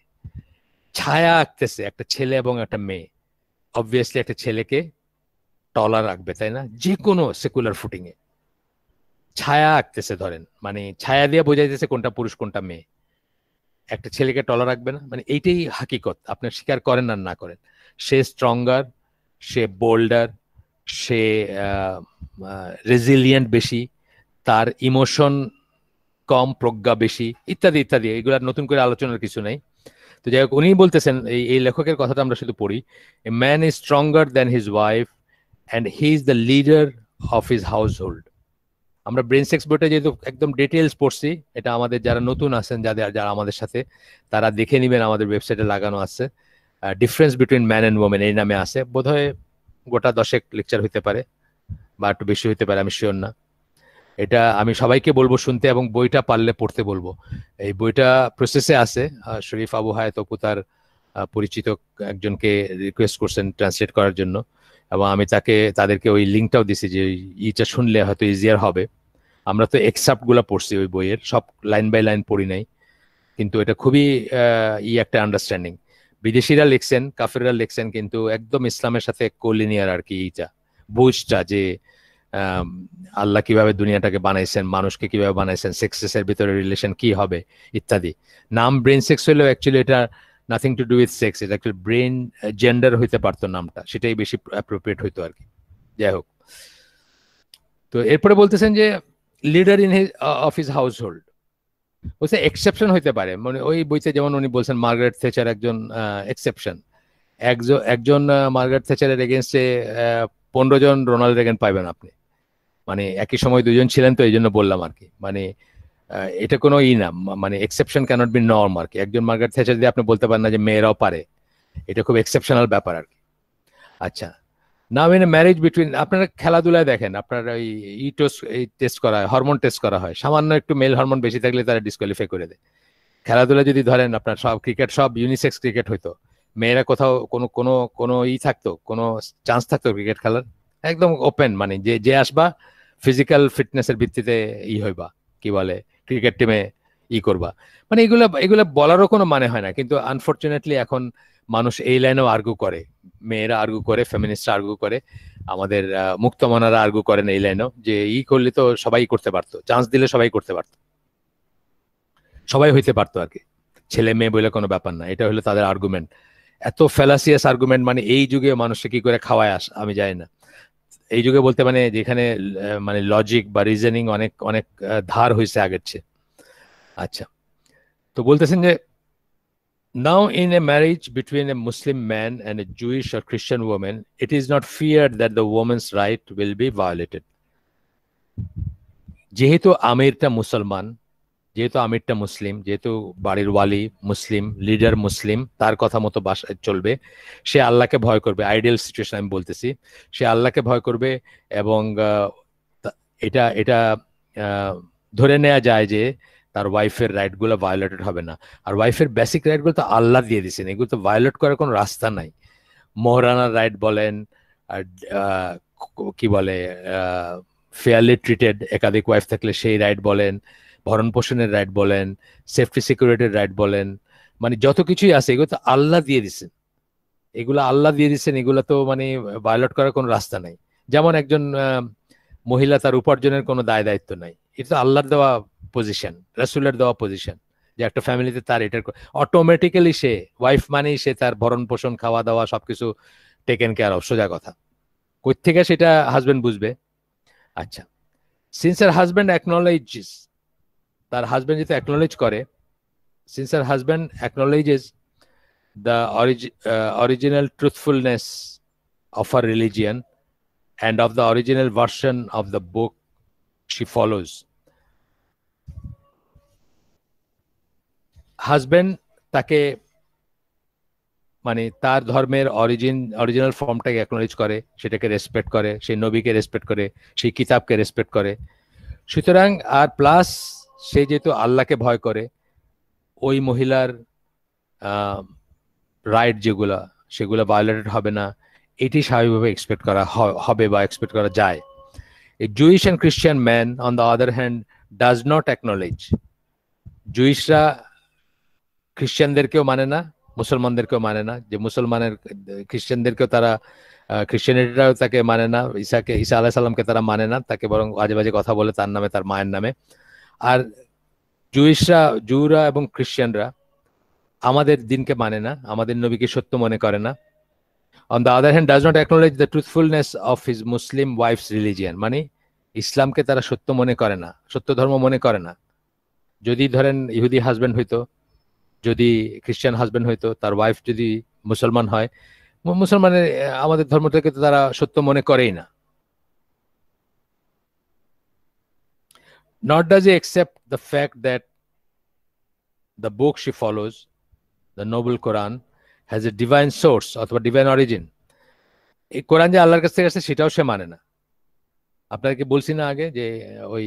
ছায়া আঁকতেছে একটা ছেলে এবং একটা মেয়ে, অবভিয়াসলি একটা ছেলেকে টলার রাখবে, তাই না? যে কোনো সেকুলার ফুটিং এ ছায়া আঁকতেছে, ধরেন মানে ছায়া দিয়ে বোঝাইতেছে কোনটা পুরুষ কোনটা মেয়ে। একটা ছেলেকে টলার রাখবে না, মানে এইটাই হাকিকত, আপনি স্বীকার করেন আর না করেন। সে স্ট্রঙ্গার, সে বোল্ডার, সে রেজিলিয়েন্ট বেশি, তার ইমোশন কম, প্রজ্ঞা বেশি, ইত্যাদি ইত্যাদি। এগুলার নতুন করে আলোচনার কিছু নাই। তো যাই হোক, উনি বলতেছেন, এই লেখকের কথাটা আমরা শুধু পড়ি, a man is stronger than his wife and he is the leader of his house hold. আমরা ব্রেন সেক্স বইটা যেহেতু একদম ডিটেলস পড়ছি, এটা আমাদের যারা নতুন আছেন, যারা আমাদের সাথে, তারা দেখে নেবেন, আমাদের ওয়েবসাইটে লাগানো আছে। Difference between man and women এই নামে আছে, বোধহয় গোটা 10 লেকচার হইতে পারে বা একটু বেশি হইতে পারে, আমি শিওর না। এটা আমি সবাইকে বলবো শুনতে, এবং বইটা পারলে পড়তে বলবো। এই বইটা প্রসেসে আছে, শরীফ আবু হায়াত অপু তার পরিচিত একজনকে রিকোয়েস্ট করছেন ট্রান্সলেট করার জন্য, এবং আমি তাদেরকে ওই লিঙ্কটাও দিছি যে ইটা শুনলে হয়তো ইজিয়ার হবে। আমরা তো এক্সাপ্ট গুলা পড়ছি ওই বইয়ের, সব লাইন বাই লাইন পড়ি নাই, কিন্তু এটা খুবই একটা আন্ডারস্ট্যান্ডিং। বিদেশিরা লিখছেন, কাফিররা লিখছেন, কিন্তু একদম ইসলামের সাথে কোলিনিয়ার আর কি, এইটা বুঝটা যে আল্লাহ কিভাবে দুনিয়াটাকে বানাইছেন, মানুষকে কিভাবে বানাইছেন, সেক্সেসের ভিতরে রিলেশন কি হবে ইত্যাদি। নাম ব্রেন সেক্স হলেও অ্যাকচুয়ালি এটা nothing to do with sex, এটা অ্যাকচুয়ালি ব্রেন জেন্ডার হইতে পারতো নামটা, সেটাই বেশি অ্যাপ্রোপ্রিয়েট হইতো আর কি। যাই হোক, তো এরপরে বলতেছেন যে leader in his of his house hold, বলছে এক্সেপশন হইতে পারে, মানে ওই বইতে যেমন উনি বলছেন মার্গারেট থেচার একজন এক্সেপশন। একজন মার্গারেট থেচারের এগেনস্টে 15 জন রোনাল্ড রেগান পাইবেন আপনি, মানে একই সময় দুজন ছিলেন, তো এই জন্য বললাম আর কি। মানে এটা কোনো না, মানে এক্সেপশন ক্যানট বি নর্ম আর কি। একজন মার্গারেট থেচার দিয়ে আপনি বলতে পারেন না যে মেয়েরাও পারে, এটা খুব এক্সেপশনাল ব্যাপার আর কি। আচ্ছা, নাও ইন এ ম্যারেজ বিটুইন, আপনারা খেলাধুলায় দেখেন, আপনার ওই টেস্ট করা হয়, হরমোন টেস্ট করা হয়, সামান্য একটু মেল হরমোন বেশি থাকলে তারা ডিসকোয়ালিফাই করে দেয়। খেলাধুলা যদি ধরেন, আপনার সব ক্রিকেট, সব ইউনিসেক্স ক্রিকেট হইতো, মেয়েরা কোথাও কোনো কোনো কোনো থাকতো, কোনো চান্স থাকতো ক্রিকেট খেলার? একদম ওপেন, মানে যে আসবা ফিজিক্যাল ফিটনেসের ভিত্তিতে হইবা, কি বলে, ক্রিকেট টিমে করবা। মানে এগুলা বলারও কোনো মানে হয় না, কিন্তু আনফর্চুনেটলি এখন মানুষ এই লাইনেও আর্গু করে, মেয়েরা আর্গু করে, ফেমিনিস্টরা আর্গু করে, আমাদের মুক্তমনারা আর্গু করেন এই লাইনেও, যে করলে তো সবাই করতে পারতো, চান্স দিলে সবাই করতে পারতো, সবাই হইতে পারতো আর কি, ছেলে মেয়ে বলে কোনো ব্যাপার না। এটা হলো তাদের আর্গুমেন্ট, এত ফ্যালাসিয়াস আর্গুমেন্ট। মানে এই যুগে মানুষকে কি করে খাওয়ায় আমি জানি না। এই যুগে বলতে মানে যেখানে মানে লজিক বা রিজনিং অনেক অনেক ধার হয়েছে আগের চেয়ে। আচ্ছা, তো বলতেছেন যে now in a marriage between a Muslim man and a Jewish or Christian woman, it is not feared that the woman's right will be violated. যেহেতু আমিরটা মুসলমান, যেহেতু আমিরটা মুসলিম, যেহেতু বাড়ির ওয়ালি মুসলিম, লিডার মুসলিম, তার কথা মতো বাসায় চলবে, সে আল্লাহকে ভয় করবে। আইডিয়াল সিচুয়েশন আমি বলতেছি, সে আল্লাহকে ভয় করবে, এবং এটা এটা ধরে নেওয়া যায় যে তার ওয়াইফের রাইট গুলো ভায়োলেটেড হবে না। আর ওয়াইফের বেসিক রাইট গুলো তো আল্লাহ দিয়ে দিচ্ছেন, এগুলো তো ভায়োলেট করার কোনো রাস্তা নাই। মোহরানার রাইট বলেন, আর কি বলে ফেয়ারলি ট্রিটেড, একাধিক ওয়াইফ থাকলে সেই রাইট বলেন, ভরণ পোষণের রাইট বলেন, সেফটি সিকিউরিটির রাইট বলেন, মানে যত কিছুই আছে এগুলো তো আল্লাহ দিয়ে দিচ্ছেন, এগুলো আল্লাহ দিয়ে দিচ্ছেন, এগুলো তো মানে ভায়োলেট করার কোনো রাস্তা নাই। যেমন একজন মহিলা, তার উপার্জনের কোনো দায় দায়িত্ব নাই, এটা তো আল্লাহর দেওয়া পজিশন, রাসূলের দেওয়া পজিশন, যে একটা ফ্যামিলিতে তার এটার অটোমেটিক্যালি সে ওয়াইফ মানেই সে তার ভরণ পোষণ, খাওয়া দাওয়া সবকিছু টেকেন কেয়ার অফ, সোজা কথা। কই থেকে সেটা হাজবেন্ড বুঝবে? আচ্ছা, সিন্স হার হাজবেন্ড অ্যাকনোলেজেস, তার হাজবেন্ড যেহেতু অ্যাকনোলেজ করে, since her husband acknowledges the original truthfulness of her religion and of the original version of the book she follows, husband তাকে মানে তার ধর্মের অরিজিনাল ফর্মটাকে অ্যাকনোলেজ করে, সেটাকে রেসপেক্ট করে, সেই নবীকে রেসপেক্ট করে, সেই কিতাবকে রেসপেক্ট করে। সুতরাং আর প্লাস সে যেহেতু আল্লাহকে ভয় করে, ওই মহিলার রাইট যেগুলা সেগুলো ভায়োলেটেড হবে না, এটি স্বাভাবিকভাবে এক্সপেক্ট করা হবে বা এক্সপেক্ট করা যায়। A Jewish and Christian man, on the other hand, does not acknowledge. জুইশরা খ্রিস্টানদেরকেও মানে না, মুসলমানদেরকেও মানে না, যে মুসলমানের খ্রিস্টানদেরকেও তারা খ্রিস্টানিটিরাও তাকে মানে না, ঈসা আলাইহিস সালামকে তারা মানে না, তাকে বরং বাজে বাজে কথা বলে তার নামে, তার মায়ের নামে। আর জুরা এবং খ্রিস্টানরা আমাদের দিনকে মানে না, আমাদের নবীকে সত্য মনে করে না। On the other hand, does not acknowledge the truthfulness of his Muslim wife's religion. মানে ইসলামকে তারা সত্য মনে করে না, সত্য ধর্ম মনে করে না। যদি ধরেন ইহুদি হাজবেন্ড হইতো, যদি খ্রিস্টান হাজবেন্ড হইতো, তার ওয়াইফ যদি মুসলমান হয়, মুসলমানের আমাদের ধর্মটাকে তো তারা সত্য মনে করেই না। Nor does he accept the fact that the book she follows, the noble Quran, has a divine source অথবা divine origin. এই কোরআন যে আল্লাহর কাছ থেকে আসছে সেটাও সে মানে না। আপনাকে বলছি না আগে যে ওই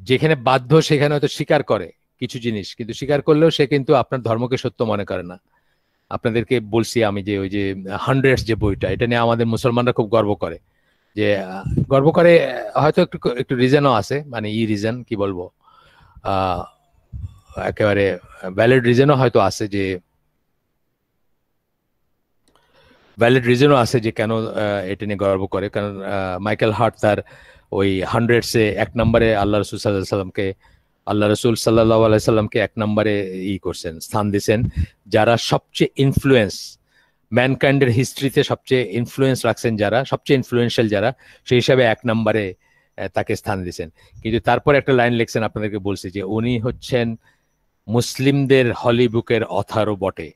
যেখানে বাধ্য সেখানে হয়তো স্বীকার করে কিছু জিনিস, কিন্তু স্বীকার করলেও সে কিন্তু আপনার ধর্মকে সত্য মনে করে না। আপনাদেরকে বলছি আমি যে ওই যে 100 যে বইটা, এটা নিয়ে আমাদের মুসলমানরা খুব গর্ব করে, যে গর্ব করে, হয়তো একটু একটু রিজনও আছে, মানে রিজন কি বলবো, একেবারে ভ্যালিড রিজনও হয়তো আছে, যে ভ্যালিড রিজনও আছে যে কেন এটা নিয়ে গর্ব করে। কারণ মাইকেল হার্ট তার ওই 100-এ 1 নম্বরে আল্লাহ রসুল সাল্লাল্লাহু আলাইহি সাল্লামকে 1 নম্বরে করছেন, স্থান দিয়েছেন, যারা সবচেয়ে ইনফ্লুয়েন্স ম্যানকাইন্ডের হিস্ট্রিতে সবচেয়ে ইনফ্লুয়েন্স রাখছেন, যারা সবচেয়ে ইনফ্লুয়েন্সিয়াল যারা, সেই হিসাবে 1 নম্বরে তাকে স্থান দিয়েছেন। কিন্তু তারপর একটা লাইন লিখছেন, আপনাদেরকে বলছি যে উনি হচ্ছেন মুসলিমদের হলি বুকের অথারও বটে,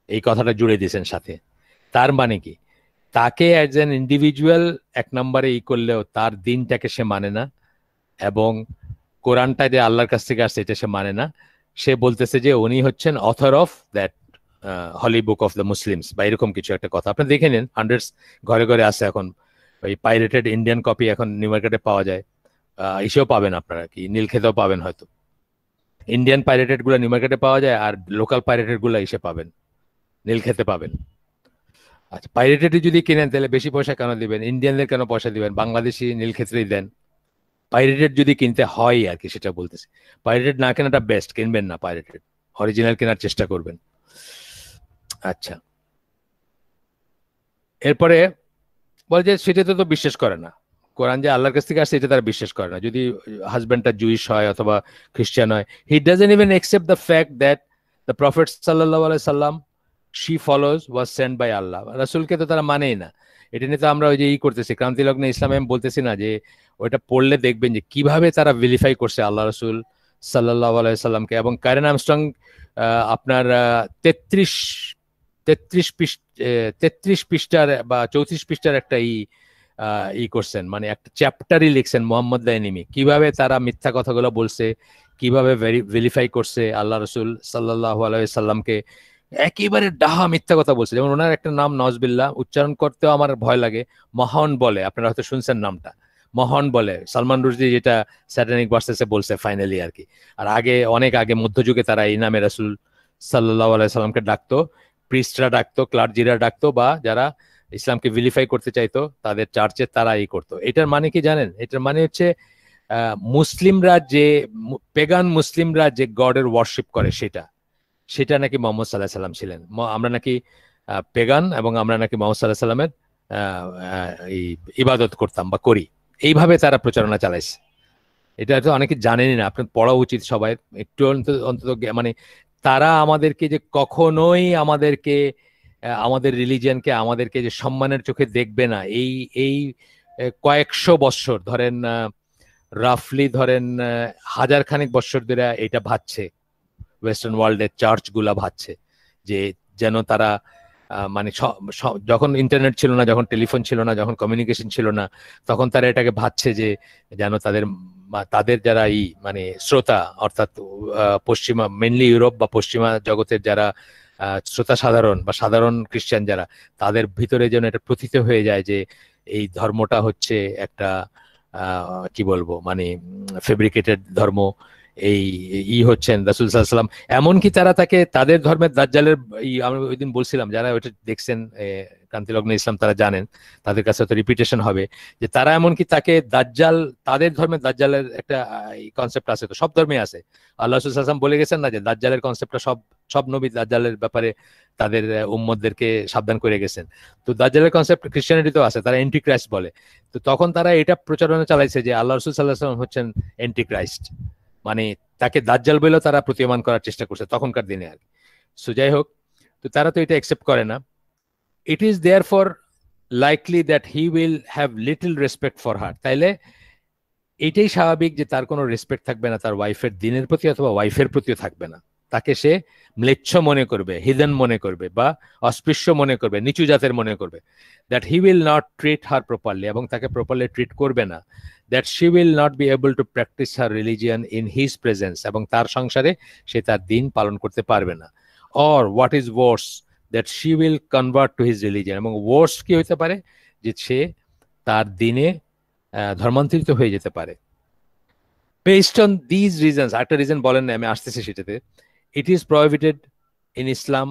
এই কথাটা জুড়ে দিয়েছেন সাথে। তার মানে কি, তাকে অ্যাজ অ্যান ইন্ডিভিজুয়াল 1 নম্বরে করলেও তার দিনটাকে সে মানে না, এবং কোরআনটা যে আল্লাহর কাছ থেকে আসছে এটা সে মানে না। সে বলতেছে যে উনি হচ্ছেন author of that holy book of the Muslims, বা এরকম কিছু একটা কথা। আপনি দেখে নিন, 100 ঘরে ঘরে আছে এখন, ওই পাইরেটেড ইন্ডিয়ান কপি এখন নিউ মার্কেটে পাওয়া যায়, এসেও পাবেন আপনারা, কি নীলক্ষেতেও পাবেন হয়তো। ইন্ডিয়ান পাইরেটেড গুলা নিউ মার্কেটে পাওয়া যায়, আর লোকাল পাইরেটেড গুলা এসে পাবেন, নীলক্ষেতে পাবেন। আচ্ছা, পাইরেটেড যদি কিনেন তাহলে বেশি পয়সা কেন দিবেন? ইন্ডিয়ানদের কেন পয়সা দিবেন? বাংলাদেশি নীলক্ষেত্রেই দেন। পাইরেটেড যদি কিনতে হয় আর কি, সেটা বলতেছি। পাইরেটেড না কেনাটা বেস্ট, কিনবেন না পাইরেটেড, অরিজিনাল কেনার চেষ্টা করবেন। আচ্ছা, এরপরে বল যে সেটা তো বিশ্বাস করে না, কোরআন যে আল্লাহর কাছ থেকে আসছে এটা তারা বিশ্বাস করে না। যদি হাজব্যান্ডটা জুইশ হয় অথবা খ্রিস্টান হয়, he doesn't even accept the fact that the prophet সাল্লাল্লাহু আলাইহি সাল্লাম she follows was sent by Allah. রাসূলকে তো তারা মানেই না। এটা নিয়ে তো আমরা ওই যে করতেছি, ক্রান্তি লগ্নে ইসলামে আমি বলতেছি না, যে ওইটা পড়লে দেখবেন যে কিভাবে তারা ভেরিফাই করছে আল্লাহ রাসূল সাল্লাল্লাহু আলাইহি সাল্লামকে। এবং কারেন আর্মস্ট্রং আপনার 33 পৃষ্ঠার বা 34 পৃষ্ঠার একটা করছেন, মানে একটা চ্যাপ্টারই লিখছেন, মোহাম্মদ দ্য এনিমি, কিভাবে তারা মিথ্যা কথাগুলো বলছে, কিভাবে ভেরিফাই করছে আল্লাহ রাসূল সাল্লাল্লাহু আলাইহি সাল্লামকে, একেবারে ডাহা মিথ্যা কথা বলছে। যেমন ওনার একটা নাম নজবিল্লাহ, উচ্চারণ করতেও আমার ভয় লাগে, মহান বলে, আপনারা হয়তো শুনছেন নামটা, মহান বলে সালমান রুশদি যেটা স্যাটানিক ভার্সেসে বলছে ফাইনালি আর কি। আর আগে, অনেক আগে মধ্যযুগে তারা এই নামে রাসূল সাল্লাল্লাহু আলাইহি সাল্লামকে ডাকতো, প্রিস্টরা ডাকতো, ক্লার্জিরা ডাকতো, বা যারা ইসলামকে ভিলিফাই করতে চাইতো তাদের চার্চে তারা করতো। এটার মানে কি জানেন? এটার মানে হচ্ছে মুসলিমরা যে পেগান মুসলিমরা যে গডের ওয়ার্শিপ করে, সেটা নাকি মোহাম্মদ সাল্লাল্লাহু আলাইহি সাল্লাম ছিলেন। আমরা নাকি পেগান, এবং আমরা নাকি মোহাম্মদ সাল্লাল্লাহু আলাইহি সাল্লামের ইবাদত করতাম বা করি, এইভাবে তারা প্রচারণা চালাইছে। এটা তো অনেকে জানেনই না, আপনার পড়া উচিত সবাই একটু অন্তত। মানে তারা আমাদেরকে যে কখনোই আমাদের রিলিজিয়নকে আমাদেরকে যে সম্মানের চোখে দেখবে না, এই কয়েকশো বৎসর ধরেন, রাফলি ধরেন 1000 খানেক বৎসর ধরে এটা ভাবছে, ওয়েস্টার্ন ওয়ার্ল্ডের চার্চ গুলা ভাবছে যে যেন তারা মানে যখন ইন্টারনেট ছিল না, যখন টেলিফোন ছিল না, যখন কমিউনিকেশন ছিল না, তখন তারা এটাকে ভাবছে যে যেন তাদের তাদের যারা মানে শ্রোতা, অর্থাৎ পশ্চিমা মেনলি ইউরোপ বা পশ্চিমা জগতের যারা শ্রোতা সাধারণ বা সাধারণ খ্রিস্টান যারা, তাদের ভিতরে যেন এটা প্রথিত হয়ে যায় যে এই ধর্মটা হচ্ছে একটা কি বলবো মানে ফেব্রিকেটেড ধর্ম, এই হচ্ছেন রাসূল সাল্লাল্লাহু আলাইহি ওয়াসাল্লাম। এমনকি তারা তাকে তাদের ধর্মের দাজ্জালের আমি ওই দিন বলছিলাম, যারা ওইটা দেখছেন ক্রান্তিলগ্ন ইসলাম তারা জানেন, তাদের কাছে তো রিপিটেশন হবে যে তারা এমনকি তাকে দাজ্জাল, তাদের ধর্মের দাজ্জালের একটা কনসেপ্ট আছে, তো সব ধর্মে আছে। আল্লাহ রাসূল সাল্লাল্লাহু আলাইহি ওয়াসাল্লাম বলে গেছেন না যে দাজ্জালের কনসেপ্টটা সব নবী দাজ্জালের ব্যাপারে তাদের উম্মতদেরকে সাবধান করে গেছেন। তো দাজ্জালের কনসেপ্ট খ্রিস্টানিটিতেও আছে, তারা অ্যান্টিক্রাইস্ট বলে। তো তখন তারা এটা প্রচারণা চালাইছে যে আল্লাহ রাসূল সাল্লাল্লাহু আলাইহি ওয়াসাল্লাম হচ্ছেন অ্যান্টিক্রাইস্ট, মানে তাকে দাজ্জাল বলেও তারা প্রতীয়মান করার চেষ্টা করছে তখনকার দিনে আর কি। সো যাই হোক, তো তারা তো এটা অ্যাকসেপ্ট করে না। It is therefore likely that he will have little respect for her. তাইলে এটাই স্বাভাবিক যে তার কোনো রেসপেক্ট থাকবে না তার ওয়াইফের দিনের প্রতি, অথবা ওয়াইফের প্রতিও থাকবে না। তাকে সে ম্লেচ্ছ মনে করবে, হিদেন মনে করবে, বা অস্পৃশ্য মনে করবে, নিচু জাতের মনে করবে। That he will not treat her properly, এবং তাকে প্রপারলি ট্রিট করবে না। That she will not be able to practice her religion in his presence, এবং তার সংসারে সে তার দিন পালন করতে পারবে না। Or what is worse, that she will convert to his religion, এবং ওয়ার্স কি হইতে পারে যে সে তার দিনে ধর্মান্তরিত হয়ে যেতে পারে। বেসড অন দিজ রিজনস, একটা রিজন বলেন না, আমি আসতেছি সেটাতে। It is prohibited in Islam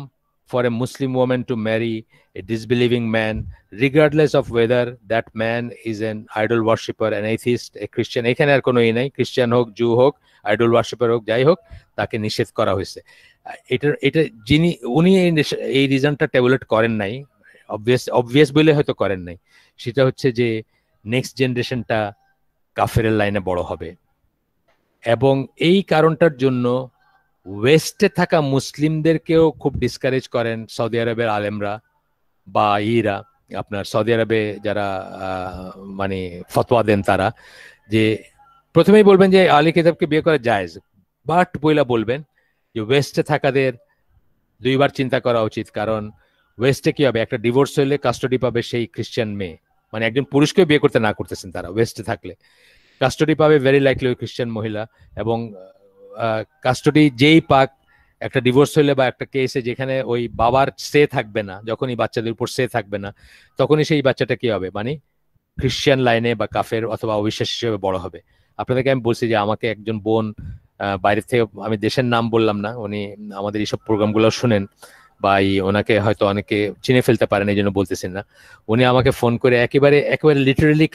for a Muslim woman to marry a disbelieving man regardless of whether that man is an idol worshipper, an atheist, a Christian. এখানে আর কোনো নাই, খ্রিস্টান হোক, জু হোক, আইডল ওয়ার্শিপার হোক, যাই হোক, তাকে নিষেধ করা হয়েছে। এটা যিনি উনি এই রিজনটা ট্যাবুলেট করেন নাই, অবভিয়াস বলে হয়তো করেন নাই। সেটা হচ্ছে যে নেক্সট জেনারেশনটা কাফেরের লাইনে বড় হবে, এবং এই কারণটার জন্য ওয়েস্টে থাকা মুসলিমদেরকেও খুব ডিসকারেজ করেন সৌদি আরবের আলেমরা বা আপনার সৌদি আরবে যারা মানে ফতোয়া দেন, তারা যে প্রথমেই বলবেন যে আহলে কিতাবকে বিয়ে করা জায়েজ, বাট বইলা বলবেন যে ওয়েস্টে থাকাদের দুইবার চিন্তা করা উচিত। কারণ ওয়েস্টে কি হবে, একটা ডিভোর্স হইলে কাস্টডি পাবে সেই খ্রিস্টান মেয়ে, মানে একজন পুরুষকে বিয়ে করতে না করতেছেন তারা, ওয়েস্টে থাকলে কাস্টডি পাবে ভেরি লাইকলি ওই খ্রিস্টান মহিলা। এবং কাস্টডি যেই পাক, একটা ডিভোর্স হইলে বা একটা কেসে যেখানে ওই বাবার সে থাকবে না, যখনই বাচ্চাদের উপর সে থাকবে না, তখনই সেই বাচ্চাটা কি হবে, মানে খ্রিস্টান লাইনে বা কাফের অথবা অবিশ্বাস হিসেবে বড় হবে। আপনাদেরকে আমি বলছি যে আমাকে একজন বোন বাইরে থেকে, আমি দেশের নাম বললাম না, উনি আমাদের এইসব প্রোগ্রামগুলো শুনেন, বা ওনাকে হয়তো অনেকে চিনে ফেলতে পারেন, এই জন্য বলতেছেন না। উনি আমাকে ফোন করে একেবারে লিটারেলি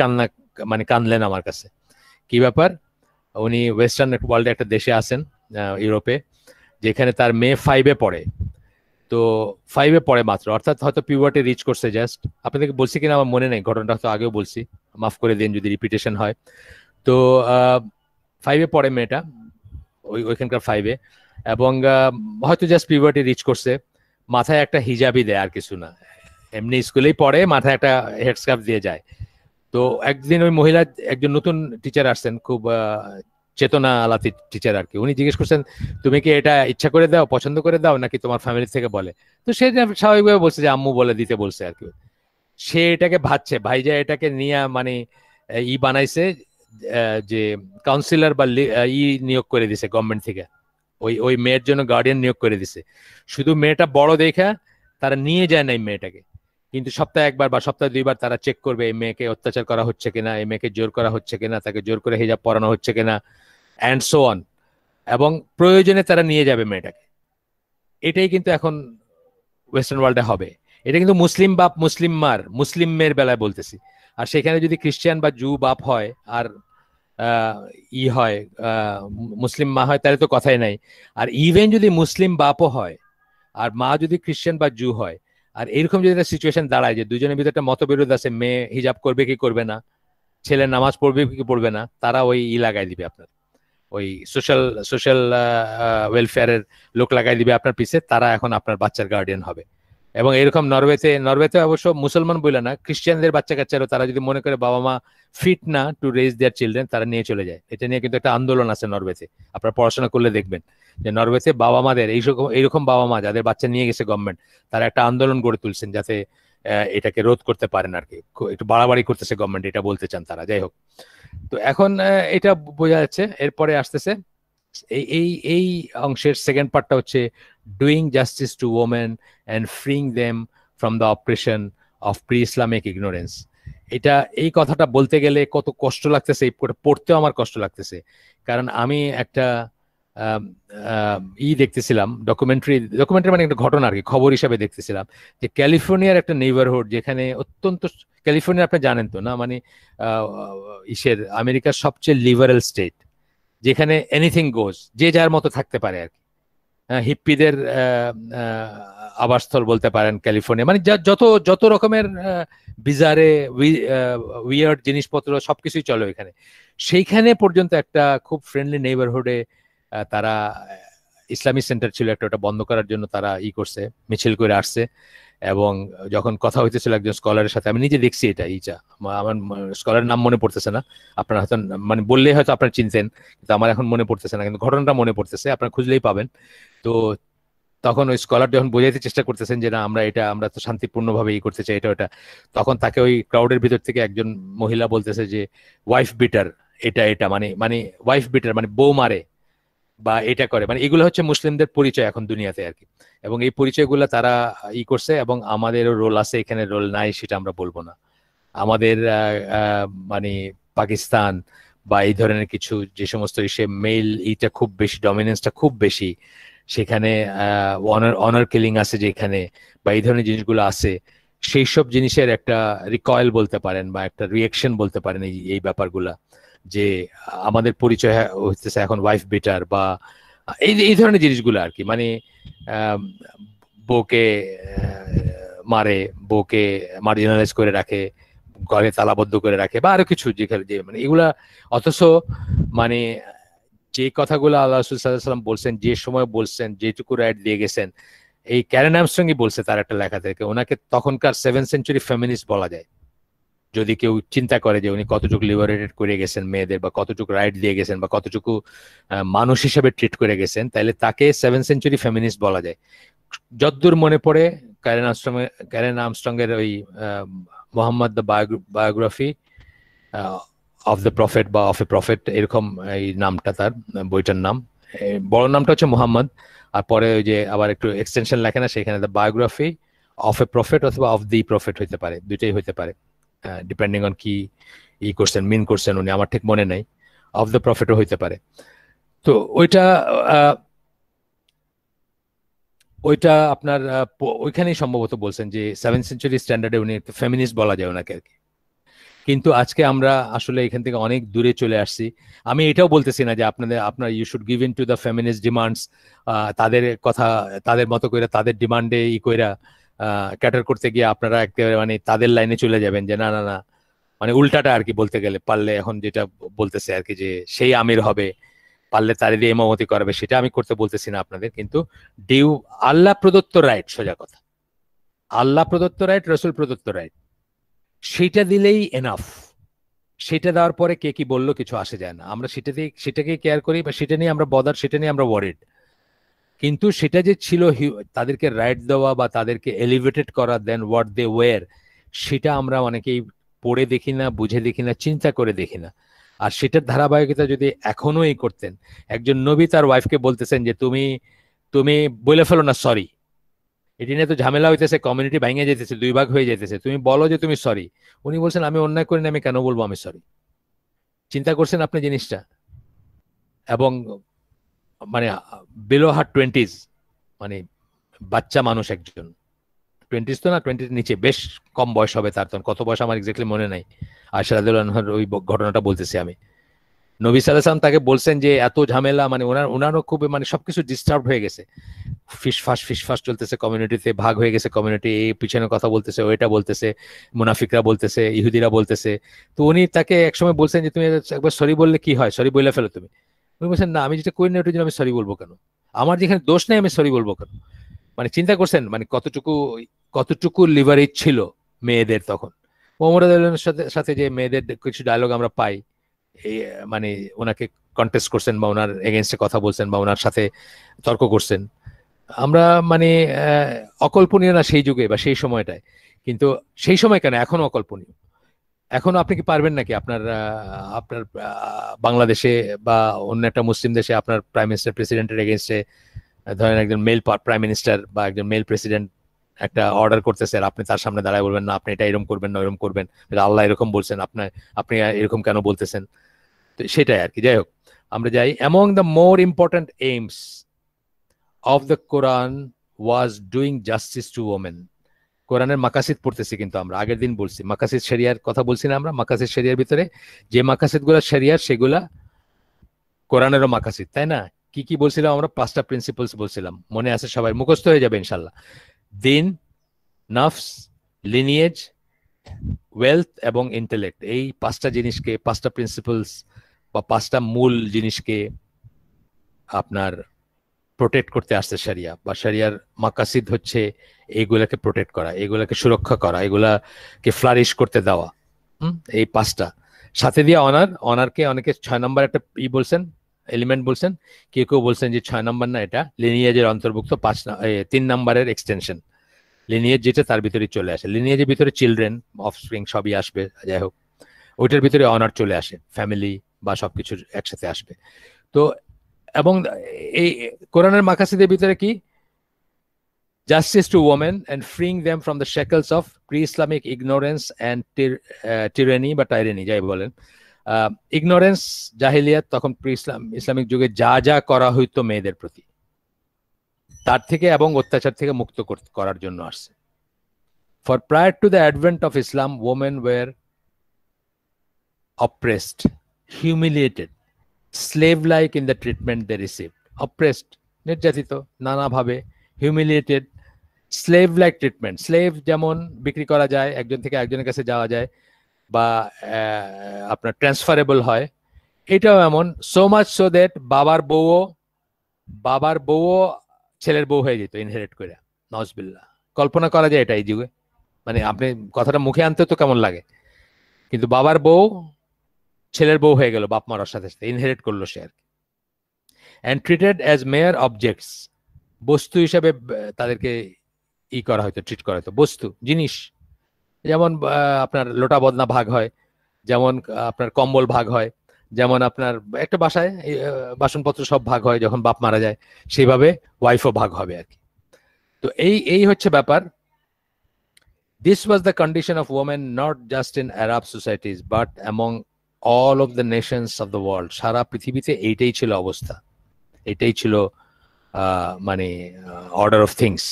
কানলেন আমার কাছে। কি ব্যাপার, উনি ওয়েস্টার্ন ওয়ার্ল্ডে একটা দেশে আছেন, ইউরোপে, যেখানে তার মেয়ে 5-এ পড়ে। তো 5-এ পড়ে মাত্র, অর্থাৎ হয়তো পিউবার্টি রিচ করছে জাস্ট। আপনাদেরকে বলছি কিনা আমার মনে নেই, ঘটনাটা হয়তো আগেও বলছি, মাফ করে দিন যদি রিপিটেশন হয়। তো 5-এ পড়ে মেয়েটা, ওইখানকার 5-এ, এবং হয়তো জাস্ট পিউবার্টি রিচ করছে। মাথায় একটা হিজাবই দেয়, আর কিছু না, এমনি স্কুলেই পড়ে, মাথায় একটা হেডস্কার্ফ দিয়ে যায়। তো একদিন ওই মহিলা, একজন নতুন টিচার আসছেন, খুব চেতনা আলাতি টিচার আর কি, উনি জিজ্ঞেস করছেন তুমি কি এটা ইচ্ছা করে দাও, পছন্দ করে দাও, নাকি তোমার ফ্যামিলি থেকে বলে? তো সে স্বাভাবিকভাবে বলছে যে আম্মু বলে দিতে বলছে আর কি। সে এটাকে ভাবছে ভাইজা এটাকে নিয়ে মানে বানাইছে, যে কাউন্সিলর বা নিয়োগ করে দিছে গভর্নমেন্ট থেকে, ওই মেয়ের জন্য গার্ডিয়ান নিয়োগ করে দিছে। শুধু মেয়েটা বড় দেখা তারা নিয়ে যায় না এই মেয়েটাকে, কিন্তু সপ্তাহে একবার বা সপ্তাহে 2বার তারা চেক করবে এই মেয়েকে অত্যাচার করা হচ্ছে কিনা, এই মেয়েকে জোর করা হচ্ছে কিনা, তাকে জোর করে হিজাব পরানো হচ্ছে কিনা, অ্যান্ড সো অন। এবং প্রয়োজনে তারা নিয়ে যাবে মেয়েটাকে। এটাই কিন্তু এখন ওয়েস্টার্ন ওয়ার্ল্ডে হবে। এটা কিন্তু মুসলিম বাপ মুসলিম মার, মুসলিম মেয়ের বেলায় বলতেছি। আর সেখানে যদি খ্রিস্টান বা জু বাপ হয় আর হয় মুসলিম মা হয়, তাহলে তো কথাই নাই। আর ইভেন যদি মুসলিম বাপও হয় আর মা যদি খ্রিস্টান বা জু হয়, আর এরকম যদি একটা সিচুয়েশন দাঁড়ায় যে দুজনের ভিতরে একটা মতবিরোধ আছে, মেয়ে হিজাব করবে কি করবে না, ছেলে নামাজ পড়বে কি পড়বে না, তারা ওই লাগাই দিবে আপনার, ওই সোশ্যাল ওয়েলফেয়ারের লোক লাগাই দিবে আপনার পিছে, তারা এখন আপনার বাচ্চার গার্ডিয়ান হবে। এবং এরকম নরওয়েতে অবশ্য মুসলমান বলে না, খ্রিস্টানদের বাচ্চা কাচ্চারও তারা যদি মনে করে বাবা মা ফিট না টু রেজ দেয়ার চিলড্রেন, তারা নিয়ে চলে যায়। এটা নিয়ে কিন্তু একটা আন্দোলন আছে নরওয়েতে, আপনারা পড়াশোনা করলে দেখবেন যে নরওয়েতে বাবা মাদের এইরকম বাবা মা যাদের বাচ্চা নিয়ে গেছে গভর্নমেন্ট, তারা একটা আন্দোলন গড়ে তুলছেন যাতে এটাকে রোধ করতে পারেন আর কি, একটু বাড়াবাড়ি করতেছে গভর্নমেন্ট, এটা বলতে চান তারা। যাই হোক, তো এখন এটা বোঝা যাচ্ছে। এরপরে আসতেছে এই এই এই অংশের সেকেন্ড পার্টটা হচ্ছে doing justice to women and freeing them from the operation of pre Islamic ignorance. এটা, এই কথাটা বলতে গেলে কত কষ্ট লাগতেছে, পড়তেও আমার কষ্ট লাগতেছে। কারণ আমি একটা দেখতেছিলাম ডকুমেন্টারি মানে একটা ঘটনা আর কি, খবর হিসাবে দেখতেছিলাম যে ক্যালিফোর্নিয়ার একটা নেইবারহুড, যেখানে অত্যন্ত, ক্যালিফোর্নিয়া আপনি জানেন তো না, মানে আমেরিকার সবচেয়ে লিবারেল স্টেট, যেখানে এনিথিং গোজ, যে যার মতো থাকতে পারে আর কি। হিপ্পিদের আবাসস্থল বলতে পারেন ক্যালিফোর্নিয়া, মানে যত যত রকমের বিজারে উইয়ার্ড জিনিসপত্র সবকিছুই চলে ওইখানে। সেইখানে পর্যন্ত একটা খুব ফ্রেন্ডলি নেইবারহুডে তারা ইসলামিক সেন্টার ছিল একটা, ওটা বন্ধ করার জন্য তারা করছে, মিছিল করে আসছে। এবং যখন কথা হইতেছিল একজন স্কলারের সাথে, আমি নিজে দেখছি এটা, আমার স্কলারের নাম মনে পড়তেছে না, আপনারা হয়তো মানে বললেই হয়তো আপনারা চিনতেন, কিন্তু আমার এখন মনে পড়তেছে না, কিন্তু ঘটনাটা মনে পড়তেছে, আপনারা খুঁজলেই পাবেন। তো তখন ওই স্কলার যখন বোঝাইতে চেষ্টা করতেছেন যে না, আমরা তো শান্তিপূর্ণভাবে করতে চাই এটা ওটা, তখন তাকে ওই ক্রাউডের ভিতর থেকে একজন মহিলা বলতেছে যে ওয়াইফ বিটার, এটা মানে মানে ওয়াইফ বিটার মানে বউ মারে বা এটা করে, মানে এগুলো হচ্ছে মুসলিমদের পরিচয় এখন দুনিয়াতে আর কি। এবং এই পরিচয়গুলো তারা করছে, এবং আমাদেরও রোল আছে এখানে, রোল নাই সেটা আমরা বলবো না। আমাদের মানে পাকিস্তান বা এই ধরনের কিছু যে সমস্ত মেইল এইটা খুব বেশি, ডমিনেন্সটা খুব বেশি, সেখানে অনার কিলিং আছে যেখানে, বা এই ধরনের জিনিসগুলো আছে, সেই সব জিনিসের একটা রিকয়েল বলতে পারেন বা একটা রিয়েকশন বলতে পারেন এই ব্যাপারগুলা, যে আমাদের পরিচয় হচ্ছে এখন ওয়াইফ বেটার বা এই ধরনের জিনিসগুলো আর কি। মানে বউকে মারে, বউকে মার্জিনালাইজ করে রাখে, ঘরে তালাবদ্ধ করে রাখে, বা আরো কিছু যেখানে যে মানে এগুলা, অথচ মানে যে কথাগুলো আল্লাহ রাসূল সাল্লাল্লাহু আলাইহি ওয়াসাল্লাম বলছেন, যে সময় বলছেন, যেটুকু রাইট দিয়ে গেছেন, এই ক্যারেন আর্মস্ট্রংই বলছে তার একটা লেখা থেকে, ওনাকে তখনকার 7th সেঞ্চুরি ফেমিনিস্ট বলা যায়। যদি কেউ চিন্তা করে যে উনি কতটুকু লিবারেটেড করে গেছেন মেয়েদের, বা কতটুকু রাইট দিয়ে গেছেন, বা কতটুকু মানুষ হিসেবে ট্রিট করে গেছেন, তাহলে তাকে 7th সেঞ্চুরি ফেমিনিস্ট বলা যায়। যদ্দূর মনে পড়ে ক্যারেন আর্মস্ট্রং এর ওই Mohammad the biography of the prophet বা অফ এ প্রফেট, এরকম এই নামটা তার বইটার নাম, বড় নামটা হচ্ছে মোহাম্মদ, আর পরে ওই যে আবার একটু এক্সটেনশন লেখে না সেখানে, the biography of A prophet অথবা অফ দি প্রফেট হইতে পারে, দুইটাই হইতে পারে, ডিপেন্ডিং অন কি করছেন, মিন করছেন উনি, আমার ঠিক মনে নাই, অফ দ্য প্রফেটও হইতে পারে। তো ওইটা আপনার ওইখানেই সম্ভবত বলছেন যে 7th সেঞ্চুরি স্ট্যান্ডার্ডে উনি ফেমিনিস্ট বলা যায় ওনাকে আর কি। কিন্তু আজকে আমরা আসলে এখান থেকে অনেক দূরে চলে আসছি। আমি এটাও বলতেছি না যে আপনার you should give in to the feminist demands, তাদের কথা, তাদের মতো করে তাদের ডিমান্ডে কইরা ক্যাটার করতে গিয়ে আপনারা একেবারে মানে তাদের লাইনে চলে যাবেন, যে না না না, মানে উল্টাটা আর কি বলতে গেলে, পারলে এখন যেটা বলতেছে আর কি, যে সেই আমির হবে, পারলে তারে দিয়ে ইমামতি করাবে, সেটা আমি করতে বলতেছি না আপনাদের, কিন্তু ডিউ আল্লাহ প্রদত্ত রাইট, সোজা কথা, আল্লাহ প্রদত্ত রাইট, রসুল প্রদত্ত রাইট, সেটা দিলেই এনাফ। সেটা দেওয়ার পরে কে কি বললো কিছু আসে যায় না, আমরা সেটাকে কেয়ার করি, বা সেটা নিয়ে আমরা বদার, সেটা নিয়ে আমরা ওয়ারিড। কিন্তু সেটা যে ছিল তাদেরকে রাইট দেওয়া বা তাদেরকে এলিভেটেড করা দেন হোয়াট দে ওয়্যার, সেটা আমরা অনেকেই পড়ে দেখি না, বুঝে দেখি না, চিন্তা করে দেখি না। আর সেটার ধারাবাহিকতা যদি এখনো করতেন, একজন নবী তার ওয়াইফকে বলতেছেন যে তুমি তুমি বলে ফেলো না সরি, এটি নিয়ে তো ঝামেলা হইতেছে, কমিউনিটি ভেঙে যেতেছে, দুই ভাগ হয়ে যেতেছে, তুমি বলো যে তুমি সরি। উনি বলছেন আমি অন্যায় করিনি, আমি কেন বলবো আমি সরি? চিন্তা করছেন আপনি জিনিসটা? এবং মানে বিলো হার 20s, মানে বাচ্চা মানুষ একজন, 20s তো না, 20s নিচে, বেশ কম বয়স হবে তার, তখন কত বয়স আমার এক্স্যাক্টলি মনে নাই। আয়েশা রাদিয়াল্লাহু আনহার ওই ঘটনাটা বলতেছি আমি। নবী সাল্লাল্লাহু আলাইহি ওয়াসাল্লাম তাকে বলছেন যে এত ঝামেলা, মানে ওনারও খুব মানে সবকিছু ডিস্টার্ব হয়ে গেছে, ফিসফাস চলতেছে কমিউনিটিতে, ভাগ হয়ে গেছে কমিউনিটি, এই পিছনে কথা বলতেছে, ওইটা বলতেছে, মুনাফিকরা বলতেছে, ইহুদিরা বলতেছে। তো উনি তাকে একসময় বলছেন যে তুমি একবার সরি বললে কি হয়, সরি বলে ফেলো তুমি। উনি বলছেন না, আমি যেটা করি না ওটার জন্য আমি সরি বলবো কেন? আমার যেখানে দোষ নেই আমি সরি বলবো কেন? মানে চিন্তা করছেন মানে কতটুকু লিভারেজ ছিল মেয়েদের তখন। ওমর রাদিয়াল্লাহু সাথে সাথে যে মেয়েদের কিছু ডায়লগ আমরা পাই, এই মানে ওনাকে কন্টেস্ট করছেন বা ওনার এগেনস্টে কথা বলছেন বা ওনার সাথে তর্ক করছেন, আমরা মানে অকল্পনীয় না সেই যুগে বা সেই সময়টায়। কিন্তু সেই সময় কেন এখনো অকল্পনীয়। এখনো আপনি কি পারবেন নাকি আপনার আপনার বাংলাদেশে বা অন্য একটা মুসলিম দেশে আপনার প্রাইম মিনিস্টার প্রেসিডেন্টের এগেনস্টে ধরেন একজন মেল প্রাইম মিনিস্টার বা একজন মেল প্রেসিডেন্ট একটা অর্ডার করতেছে, আর আপনি তার সামনে দাঁড়ায় বলবেন না আপনি এটা এরকম করবেন না এরকম করবেন, আল্লাহ এরকম বলছেন আপনি এরকম কেন বলতেছেন? তো সেটাই আর কি। যাই হোক, আমরা যাই। Among the more important aims of the Quran was doing justice to women. কোরআনের মাকাসিদ পড়তেছি, কিন্তু আমরা আগের দিন বলছি মাকাসিদ শরিয়ার কথা বলছি না আমরা? মাকাসিদ শরিয়ার ভিতরে যে মাকাসিদ গুলা শরিয়ার সেগুলা কোরআনেরও মাকাসিদ, তাই না? কি কি বলছিলাম আমরা? 5টা প্রিন্সিপলস বলছিলাম, মনে আছে সবাই? মুখস্থ হয়ে যাবে ইনশাল্লাহ। দিন, নফস, লিনিয়েজ, ওয়েলথ এবং ইন্টেলেক্ট, এই 5টা জিনিসকে, 5টা প্রিন্সিপলস বা 5টা মূল জিনিসকে আপনার প্রোটেক্ট করতে আসছে শরিয়া, বা শরিয়ার মাকাসিদ হচ্ছে এইগুলাকে প্রোটেক্ট করা, এগুলাকে সুরক্ষা করা, এগুলাকে ফ্লারিশ করতে দেওয়া। এই 5টা সাথে দিয়ে অনারকে অনেকে 6 নম্বর একটা বলছেন, এলিমেন্ট বলছেন, কেউ কেউ বলছেন যে 6 নম্বর না, এটা লিনিয়েজের অন্তর্ভুক্ত 3 নম্বরের এক্সটেনশন। লিনিয়েজ যেটা তার ভিতরে চলে আসে, লিনিয়েজের ভিতরে চিলড্রেন, অফস্প্রিং সবই আসবে, যাই হোক ওইটার ভিতরে অনার চলে আসে, ফ্যামিলি বা সবকিছু একসাথে আসবে। তো এবং এই কোরআনের মাকাসিদের ভিতরে কি? Justice to women and freeing them from the shackles of pre Islamic ignorance and tyranny বা টাইরেনি, যাই বলেন। ইগনোরেন্স, জাহিলিয়াত, তখন প্রি ইসলামিক যুগে যা যা করা হইতো মেয়েদের প্রতি, তার থেকে এবং অত্যাচার থেকে মুক্ত করার জন্য আসছে। For prior to the advent of Islam, women were oppressed, humiliated, slave-like in the treatment they received. Oppressed, নির্যাতিত নানাভাবে, humiliated, slave-like treatment. Slave যেমন বিক্রি করা যায়, একজন থেকে একজনের কাছে যাওয়া যায়, বা আপনার ট্রান্সফারেবল হয়, এটাও এমন। so much so that বাবার বউও ছেলের বউ হয়ে যেত ইনহেরিট করে। নাউজুবিল্লাহ, কল্পনা করা যায় এটা এই যুগে? মানে আপনি কথাটা মুখে আনতে তো কেমন লাগে, কিন্তু বাবার বউ ছেলের বউ হয়ে গেল বাপ মারার সাথে সাথে, ইনহেরিট করলো সে আর কি। And treated as mere objects, বস্তু হিসাবে তাদেরকে করা হয়তো, ট্রিট করা হয়তো, বস্তু জিনিস। যেমন আপনার লোটা বদনা ভাগ হয়, যেমন আপনার কম্বল ভাগ হয়, যেমন আপনার একটা বাসায় বাসনপত্র সব ভাগ হয় যখন বাপ মারা যায়, সেইভাবে ওয়াইফও ভাগ হবে আর কি। তো এই হচ্ছে ব্যাপার। This was the condition of women not just in Arab societies but among all of the nations of the world. সারা পৃথিবীতে এইটাই ছিল অবস্থা, এটাই ছিল মানে order of things.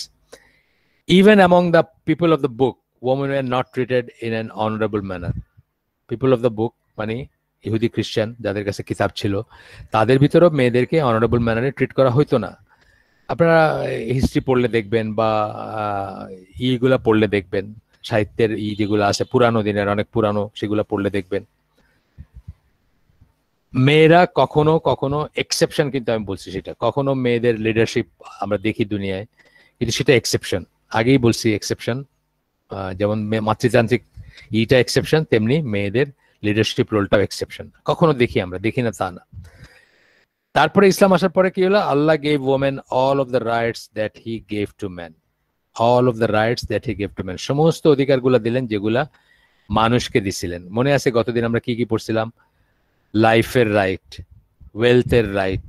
Even among the people of the book, women were not treated in an honorable manner. People of the book মানে ইহুদি খ্রিস্টান যাদের কাছে কিতাব ছিল, তাদের ভিতরেও মেয়েদেরকে অনারেবল ম্যানারে ট্রিট করা হইতো না। আপনারা হিস্ট্রি পড়লে দেখবেন, বা ইগুলা পড়লে দেখবেন, সাহিত্যের যেগুলো আছে পুরানো দিনের, অনেক পুরানো, সেগুলো পড়লে দেখবেন মেয়েরা কখনো কখনো এক্সেপশন, কিন্তু আমি বলছি সেটা কখনো মেয়েদের লিডারশিপ আমরা দেখি দুনিয়ায়, কিন্তু সেটা এক্সেপশন। আগেই বলছি এক্সেপশন, যেমন মাতৃতান্ত্রিক ইটা এক্সেপশন, তেমনি মেয়েদের লিডারশিপ রোলটাও এক্সেপশন। কখনো দেখি আমরা, দেখি না তা না। তারপরে ইসলাম আসার পরে কি হলো? Allah gave women all of the rights that he gave to man, all of the rights that he gave to man, সমস্ত অধিকারগুলো দিলেন যেগুলা মানুষকে দিছিলেন। মনে আছে গতদিন আমরা কি কি পড়ছিলাম? লাইফের রাইট, ওয়েলথের রাইট,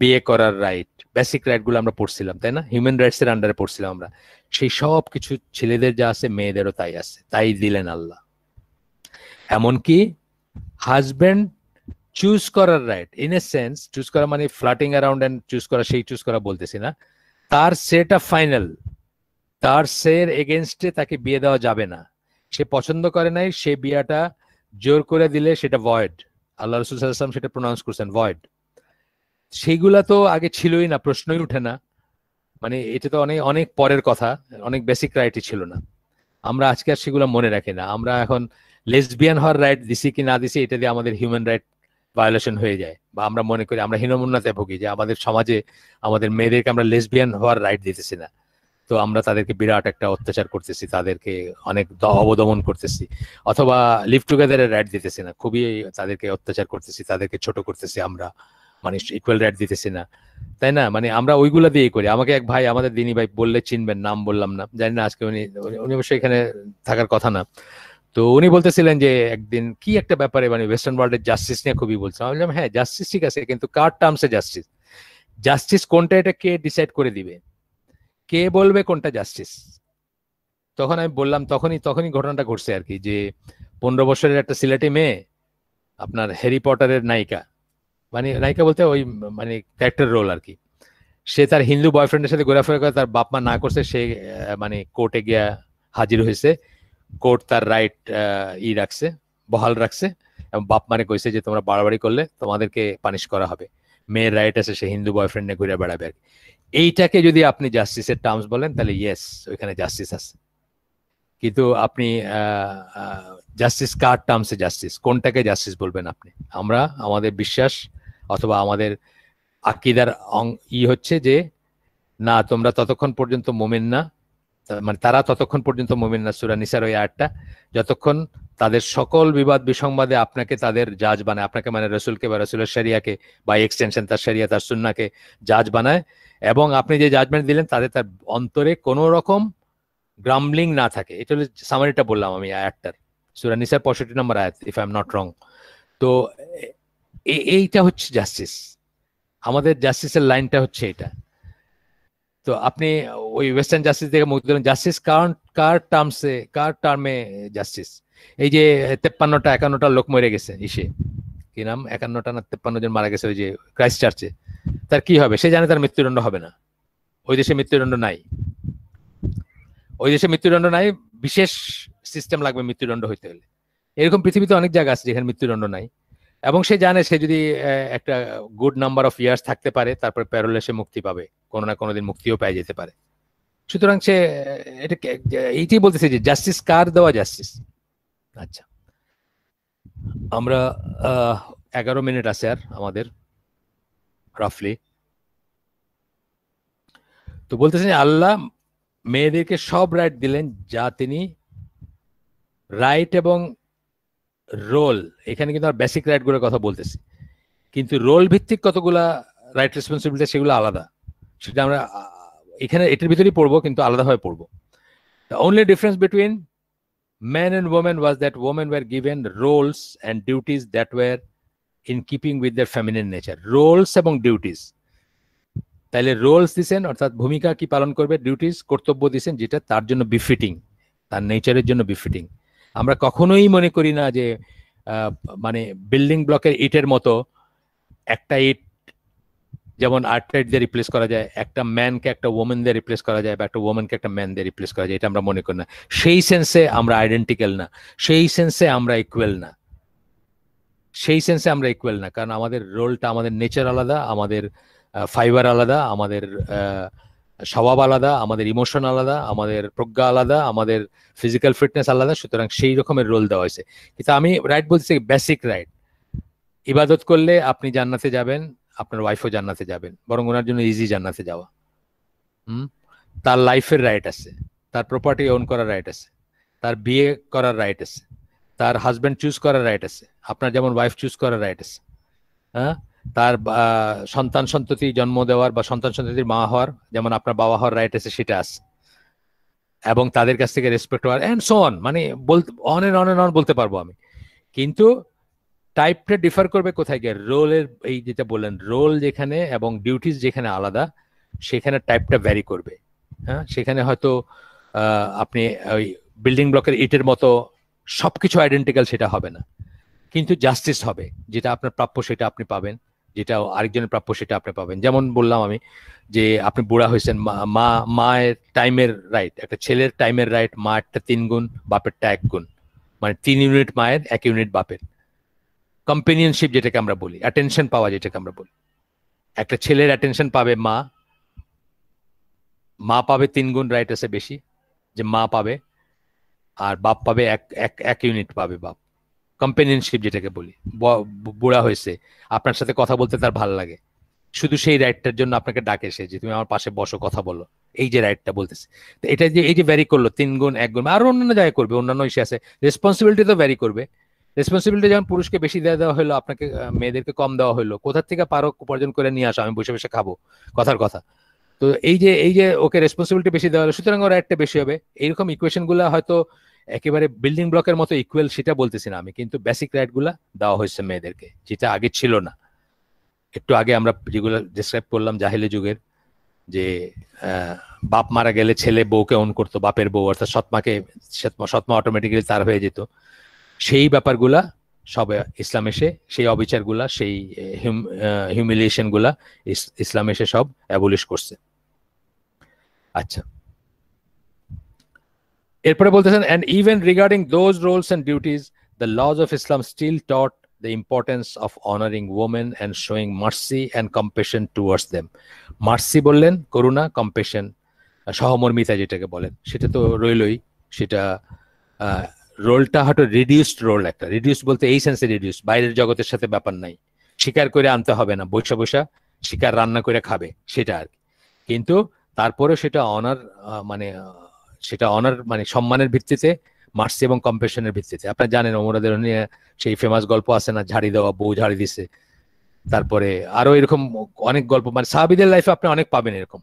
বিয়ে করার রাইট, বেসিক রাইট গুলো আমরা পড়ছিলাম, তাই না? হিউম্যান রাইটস এর আন্ডারে পড়ছিলাম আমরা। সেই সব কিছু ছেলেদের যা আছে মেয়েদেরও তাই আছে, তাই দিলেন আল্লাহ। এমনকি হাজবেন্ড চুজ করার right, in a sense choose করা মানে ফ্লাটিং অ্যারাউন্ড এন্ড চুজ করা, সেই চুজ করা বলতেছি না। তার সেটা ফাইনাল, তার সের এগেনস্টে তাকে বিয়ে দেওয়া যাবে না। সে পছন্দ করে নাই, সে বিয়েটা জোর করে দিলে সেটা ভয়েড। আল্লাহ রাসূল সাল্লাল্লাহু আলাইহি ওয়াসাল্লাম সেটা প্রনাউন্স করছেন ভয়েড। সেইগুলা তো আগে ছিলই না, প্রশ্নই উঠে না। মানে এটা তো অনেক অনেক পরের কথা, অনেক বেসিক রাইটই ছিল না। আমরা আজকে আর সেগুলো মনে রাখি না। আমরা এখন লেসবিয়ান হওয়ার রাইট দিছি কি না দিছি এটা দিয়ে আমাদের হিউম্যান রাইট ভায়োলেশন হয়ে যায়, বা আমরা মনে করি, আমরা হীনমন্যতাতে ভুগি যে আমাদের সমাজে আমাদের মেয়েদেরকে আমরা লেসবিয়ান হওয়ার রাইট দিতেছি না। তো আমরা তাদেরকে বিরাট একটা অত্যাচার করতেছি, তাদেরকে অনেক অবদমন করতেছি, অথবা লিভ টুগেদারের রাইট দিতেছি না, খুবই তাদেরকে অত্যাচার করতেছি, তাদেরকে ছোট করতেছি আমরা, মানে ইকুয়াল রাইট দিতেছি না। তাই না? মানে আমরা ওইগুলা দিয়ে করি। আমাকে এক ভাই, আমাদের দিনী ভাই বললে চিনবেন, নাম বললাম না, জানি না আজকে উনি উনি অবশ্যই এখানে থাকার কথা না। তো উনি বলতেছিলেন যে একদিন কি একটা ব্যাপারে মানে ওয়েস্টার্ন ওয়ার্ল্ডের জাস্টিস নিয়ে খুবই বলছিলাম। আমি বললাম হ্যাঁ জাস্টিস ঠিক আছে, কিন্তু কার টার্মসে জাস্টিস? জাস্টিস কোনটা এটা কে ডিসাইড করে দিবে? কে বলবে কোনটা জাস্টিস? তখন আমি বললাম, তখনই তখনই ঘটনাটা ঘটছে আর কি, যে 15 বছরের একটা সিলেটি মেয়ে আপনার হ্যারি পটারের নায়িকা, মানে নায়িকা বলতে ওই মানে ক্যারেক্টার রোল আর কি, সে তার হিন্দু বয়ফ্রেন্ডের সাথে ঘোরাফেরা করে, তার বাপ মা না করছে, সে মানে কোর্টে গিয়া হাজির হয়েছে। কোর্ট তার রাইট রাখছে, বহাল রাখছে, এবং বাপ মানে কইছে যে তোমরা বাড়াবাড়ি করলে তোমাদেরকে পানিশ করা হবে। মেয়ের রাইট আছে সে হিন্দু বয়ফ্রেন্ড নিয়ে ঘুরে বেড়াবে আর কি। এইটাকে যদি আপনি জাস্টিসের টার্মস বলেন তাহলে ইয়েস, ওইখানে জাস্টিস আছে। কিন্তু আপনি জাস্টিস কার টার্মসে জাস্টিস, কোনটাকে জাস্টিস বলবেন আপনি? আমরা আমাদের বিশ্বাস অথবা আমাদের আকিদার হচ্ছে যে না, তোমরা ততক্ষণ পর্যন্ত মোমেন না, মানে তারা ততক্ষণ পর্যন্ত মোমেন না, সূরা নিসার ওই আয়াতটা, যতক্ষণ তাদের সকল বিবাদ বিসংবাদে আপনাকে তাদের জাজ বানায়, আপনাকে মানে রসুলকে বা রসুলের শরিয়াকে বা এক্সটেনশন তার শরিয়া তার সুন্নাহকে জাজ বানায়, এবং আপনি যে জাজমেন্ট দিলেন তাদের তার অন্তরে কোনো রকম গ্রামলিং না থাকে। এটা হলো সামারিটা বললাম আমি আয়াতটার, সূরা নিসার 65 নম্বর আয়াত, if I am not wrong. তো এইটা হচ্ছে জাস্টিস, আমাদের জাস্টিসের লাইনটা হচ্ছে এটা। তো আপনি ওই ওয়েস্টার্ন জাস্টিস থেকে মুক্তি দিলেন, জাস্টিস কার টার্মসে, কার টার্মে জাস্টিস? এই যে 53টা 51টা লোক মরে গেছে ইসে, কি নাম, 51টা না 53 জন মারা গেছে ওই যে ক্রাইস্ট চার্চে, তার কি হবে? সে জানে তার মৃত্যুদণ্ড হবে না, ওই দেশে মৃত্যুদণ্ড নাই, ওই দেশে মৃত্যুদণ্ড নাই, বিশেষ সিস্টেম লাগবে মৃত্যুদণ্ড হইতে হলে। এরকম পৃথিবীতে অনেক জায়গা আছে যেখানে মৃত্যুদণ্ড নাই, এবং সে জানে সে যদি একটা গুড নাম্বার অফ ইয়ার্স থাকতে পারে তারপর প্যারোলে সে মুক্তি পাবে, কোনো না কোনোদিন মুক্তিও পেয়ে যেতে পারে। সুতরাং সে এটা এইটাই বলতেছে যে জাস্টিস কার দেওয়া জাস্টিস। আচ্ছা, আমরা 11 মিনিট আছে আর আমাদের রাফলি। তো বলতেছেন আল্লাহ মেয়েদেরকে সব রাইট দিলেন যা তিনি রাইট এবং রোল, এখানে কিন্তু আর বেসিক রাইট গুলোর কথা বলতেছি, কিন্তু রোল ভিত্তিক কতগুলা রাইট রেসপন্সিবিলিটি সেগুলো আলাদা, সেটা আমরা এখানে এটার ভিতরেই পড়বো কিন্তু আলাদাভাবে পড়বো। The only difference between men and women was that women were given roles and duties that were in keeping with their feminine nature. Roles এবং ডিউটিস, তাহলে রোলস দিছেন অর্থাৎ ভূমিকা কি পালন করবে, ডিউটিস কর্তব্য দিছেন যেটা তার জন্য বিফিটিং, তার নেচারের জন্য বিফিটিং। আমরা কখনোই মনে করি না যে মানে বিল্ডিং ব্লকের ইটের মতো একটা ইট যেমন আর্টরাইট দিয়ে রিপ্লেস করা যায়, একটা ম্যানকে একটা ওমেন দিয়ে রিপ্লেস করা যায়, বা একটা ওমেনকে একটা ম্যান দিয়ে রিপ্লেস করা যায়, এটা আমরা মনে করি না। সেই সেন্সে আমরা আইডেন্টিক্যাল না, সেই সেন্সে আমরা ইকুয়াল না, সেই সেন্সে আমরা ইকুয়াল না, কারণ আমাদের রোলটা, আমাদের নেচার আলাদা, আমাদের ফাইবার আলাদা, আমাদের স্বভাব আলাদা, আমাদের ইমোশন আলাদা, আমাদের প্রজ্ঞা আলাদা, আমাদের ফিজিক্যাল ফিটনেস আলাদা। সুতরাং সেই রকমের রোল দেওয়া হয়েছে। কিন্তু আমি রাইট বলছি বেসিক রাইট, ইবাদত করলে আপনি জান্নাতে যাবেন, আপনার ওয়াইফও জান্নাতে যাবেন, বরং ওনার জন্য ইজি জান্নাতে যাওয়া। তার লাইফের রাইট আছে, তার প্রপার্টি ওন করার রাইট আছে, তার বিয়ে করার রাইট আছে, তার হাজবেন্ড চুজ করার রাইট আছে, আপনার যেমন ওয়াইফ চুজ করার রাইট আছে। হ্যাঁ, তার সন্তান সন্ততি জন্ম দেওয়ার বা সন্তান সন্ততির মা হওয়ার যেমন আপনার বাবা হওয়ার রাইট আছে, সেটা আছে, এবং তাদের কাছ থেকে রেসপেক্ট হওয়ার এন্ড সো অন, মানে বলতে অন এন্ড অন বলতে পারবো আমি। কিন্তু টাইপটা ডিফার করবে কোথায় গিয়ে, রোলের এই যেটা বললেন, রোল যেখানে এবং ডিউটিস যেখানে আলাদা, সেখানে টাইপটা ভ্যারি করবে। হ্যাঁ, সেখানে হয়তো আপনি ওই বিল্ডিং ব্লকের ইটের মতো সবকিছু আইডেন্টিক্যাল সেটা হবে না, কিন্তু জাস্টিস হবে, যেটা আপনার প্রাপ্য সেটা আপনি পাবেন, যেটা আরেকজনের প্রাপ্য সেটা আপনি পাবেন। যেমন বললাম আমি যে আপনি বুড়া হয়েছেন, মায়ের টাইমের রাইট, একটা ছেলের টাইমের রাইট মায়েরটা 3 গুণ, বাপেরটা 1 গুণ, মানে 3 ইউনিট মায়ের, 1 ইউনিট বাপের। কম্পেনিয়নশিপ যেটাকে আমরা বলি, অ্যাটেনশন পাওয়া যেটাকে আমরা বলি, একটা ছেলের অ্যাটেনশন পাবে মা পাবে 3 গুণ রাইট আছে বেশি, যে মা পাবে, আর বাপ পাবে 1 ইউনিট পাবে বাপ। কম্পেনিয়নশিপ যেটাকে বলি, বুড়া হয়েছে, আপনার সাথে কথা বলতে তার ভালো লাগে, শুধু সেই রাইটটার জন্য আপনাকে ডাকে সে, যে তুমি আমার পাশে বসো কথা বলো, এই যে রাইটটা বলতেছে। তো এটা যে এই যে ভ্যারি করলো 3 গুণ 1 গুণ, আরো অন্যান্য জায়গায় করবে, অন্যান্য ইস্যু আছে, রেসপন্সিবিলিটি তো ভ্যারি করবে। রেসপন্সিবিলিটি যখন পুরুষকে বেশি দেওয়া হলো, আপনাকে মেয়েদেরকে কম দেওয়া হলো, কোথা থেকে পারো উপার্জন করে নিয়ে আসো, আমি বসে বসে খাবো, কথার কথা। তো এই যে ওকে রেসপন্সিবিলিটি বেশি দেওয়া হলো, সুতরাং ওর একটা বেশি হবে। এইরকম ইকুয়েশন গুলা হয়তো একেবারে বিল্ডিং ব্লকের মতো ইকুয়াল সেটা বলতেছি না আমি, কিন্তু বেসিক রাইট গুলা দেওয়া হয়েছে মেয়েদেরকে, যেটা আগে ছিল না। একটু আগে আমরা যেগুলো ডিসক্রাইব করলাম জাহেলি যুগের, যে বাপ মারা গেলে ছেলে বউকে অন করতো, বাপের বউ অর্থাৎ সৎমাকে, সৎমা অটোমেটিক্যালি তার হয়ে যেত, সেই ব্যাপারগুলা সব ইসলাম এসে, সেই অবিচারগুলা, সেই হিউমিলিয়েশন গুলা ইসলাম এসে সব অ্যাবলিশ করছে। আচ্ছা, এরপরে বলতেছেন, and even regarding those roles and duties, the laws of Islam still taught the importance of honoring women and showing mercy and compassion towards them. Mercy বললেন, করুণা, কম্পেশন, সহমর্মিতা যেটাকে বলেন, সেটা তো রইলই। সেটা রোলটা হয়তো রিডিউসড রোল, একটা রিডিউসড বলতে এই সেন্সে রিডিউস, বাইরের জগতের সাথে ব্যাপার নাই, শিকার করে আনতে হবে না, বসা বসা শিকার রান্না করে খাবে, সেটা আর কি। কিন্তু তারপরে সেটা অনার, মানে সেটা অনার মানে সম্মানের ভিত্তিতে, মার্সি এবং কম্পেশনের ভিত্তিতে। আপনারা জানেন ওমরাদের নিয়ে সেই ফেমাস গল্প আছে না, ঝাড়ি দেওয়া, বউ ঝাড়ি দিছে। তারপরে আরো এরকম অনেক গল্প, মানে সাহাবীদের লাইফে আপনি অনেক পাবেন এরকম,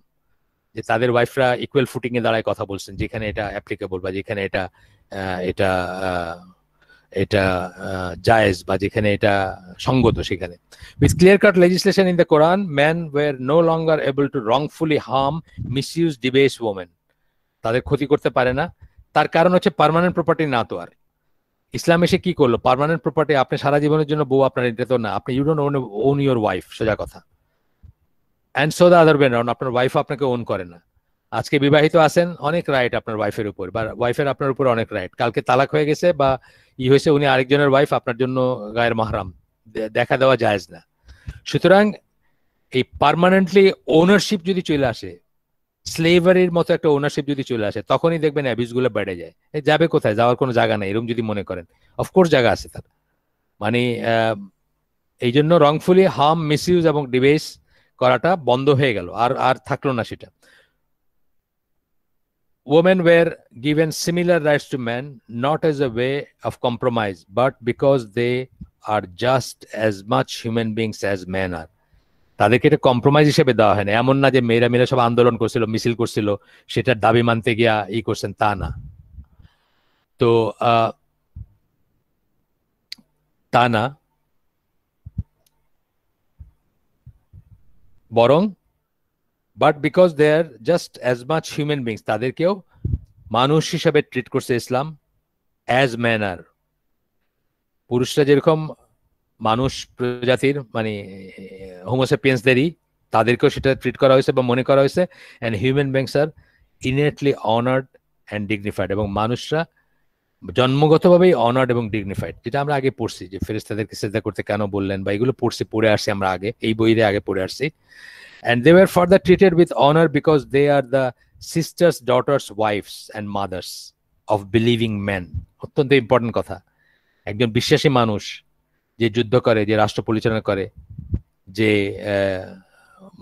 যে তাদের ওয়াইফরা ইকুয়াল ফুটিং এ দাঁড়ায় কথা বলছেন, যেখানে এটা অ্যাপ্লিকেবল বা যেখানে এটা এটা এটা জায়েজ বা যেখানে এটা সঙ্গত, সেখানে। With clear cut legislation in the Quran, man were no longer able to wrongfully harm, misuse, debase women. তাদের ক্ষতি করতে পারে না। তার কারণ হচ্ছে পার্মানেন্ট প্রপার্টি না তো। আর ইসলাম এসে কি করলো, পার্মানেন্ট প্রপার্টি আপনি সারা জীবনের জন্য বউ আপনার, এটা তো না। আপনি you don't own your wife, সোজা কথা। And so the other way round, আপনার ওয়াইফ আপনাকে ওন করে না। আজকে বিবাহিত আছেন, অনেক রাইট আপনার ওয়াইফের উপর, বা ওয়াইফের আপনার উপর অনেক রাইট। কালকে তালাক হয়ে গেছে বা হয়েছে, উনি আরেকজনের ওয়াইফ, আপনার জন্য গায়ের মাহরাম, দেখা দেওয়া জায়েজ না। সুতরাং এই পার্মানেন্টলি ওনারশিপ যদি চলে আসে, স্লেভারির মতো একটা ওনারশিপ যদি চলে আসে, তখনই দেখবেন অ্যাবিউজ গুলো বেড়ে যায়। যাবে কোথায়, যাওয়ার কোনো জায়গা নেই, এরকম যদি মনে করেন, অফকোর্স জায়গা আছে তার। মানে এই জন্য রংফুলি হার্ম, মিসইউজ এবং ডিবেস করাটা বন্ধ হয়ে গেল, আর আর থাকলো না সেটা। Women were given similar rights to men, not as a way of compromise, but because they are just as much human beings as men are. তাদেরকে এটা কম্প্রোমাইজ হিসেবে দেওয়া হয় না। এমন না যে মেয়েরা মেয়েরা সব আন্দোলন করছিল, মিছিল করছিল, সেটার দাবি মানতে গিয়া করছেন, তা না। তো তা না, বরং but because they are just as much human beings, তাদেরকেও মানুষ হিসাবে ট্রিট করছে ইসলাম, অ্যাজ ম্যানার। পুরুষরা যেরকম মানুষ প্রজাতির, মানে হোমোসেপিয়েন্সদেরই, তাদেরকেও সেটা ট্রিট করা হয়েছে বা মনে করা হয়েছে। And human beings are innately honoured and dignified, এবং মানুষরা জন্মগতভাবেই অনার্ড এবং ডিগনিফাইড, যেটা আমরা আগে পড়ছি, যে ফেরেশতাদেরকে সিজদা করতে কেন বললেন, বা এগুলো পড়ে আসছি আমরা আগে, এই বইয়ে আগে পড়ে আসছি। And they were further treated with honor because they are the sisters, daughters, wives and mothers of believing men. অত্যন্ত ইম্পর্টেন্ট কথা। একজন বিশ্বাসী মানুষ, যে যুদ্ধ করে, যে রাষ্ট্র পরিচালনা করে, যে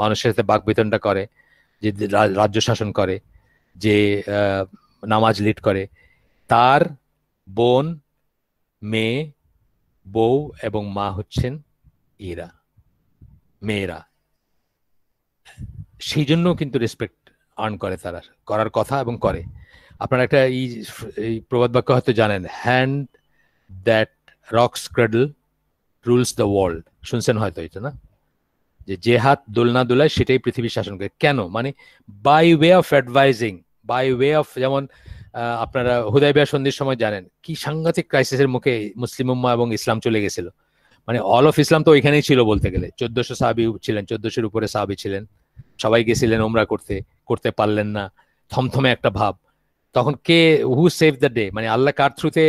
মানুষের সাথে বাকবিতণ্ডা করে, যে রাজ্য শাসন করে, যে নামাজ লিড করে, তার বোন, মেয়ে, বউ এবং মা হচ্ছেন এরা, মেয়েরা। সেই জন্য কিন্তু রেসপেক্ট আর্ন করে, তারা করার কথা এবং করে। আপনারা একটা এই প্রবাদ বাক্য হয়তো জানেন, hand that rocks cradle rules the world, শুনছেন হয়তো এটা, না? যে হাত দোলনা দোলায় সেটাই পৃথিবী শাসন করে। কেন? মানে by way of advising, by way of, যেমন আপনারা হুদাইবিয়া সন্ধির সময় জানেন কি সাংঘাতিক ক্রাইসিসের মুখে মুসলিম উম্মাহ এবং ইসলাম চলে গেছিল। মানে অল অফ ইসলাম তো ওইখানেই ছিল বলতে গেলে, 1400 সাহাবী ছিলেন, 1400-এর উপরে সাহাবী ছিলেন, সবাই গেছিলেন ওমরা করতে পারলেন না, থমথমে একটা ভাব। তখন কে, হু সেভ দ্য ডে, মানে আল্লাহ কার থ্রুতে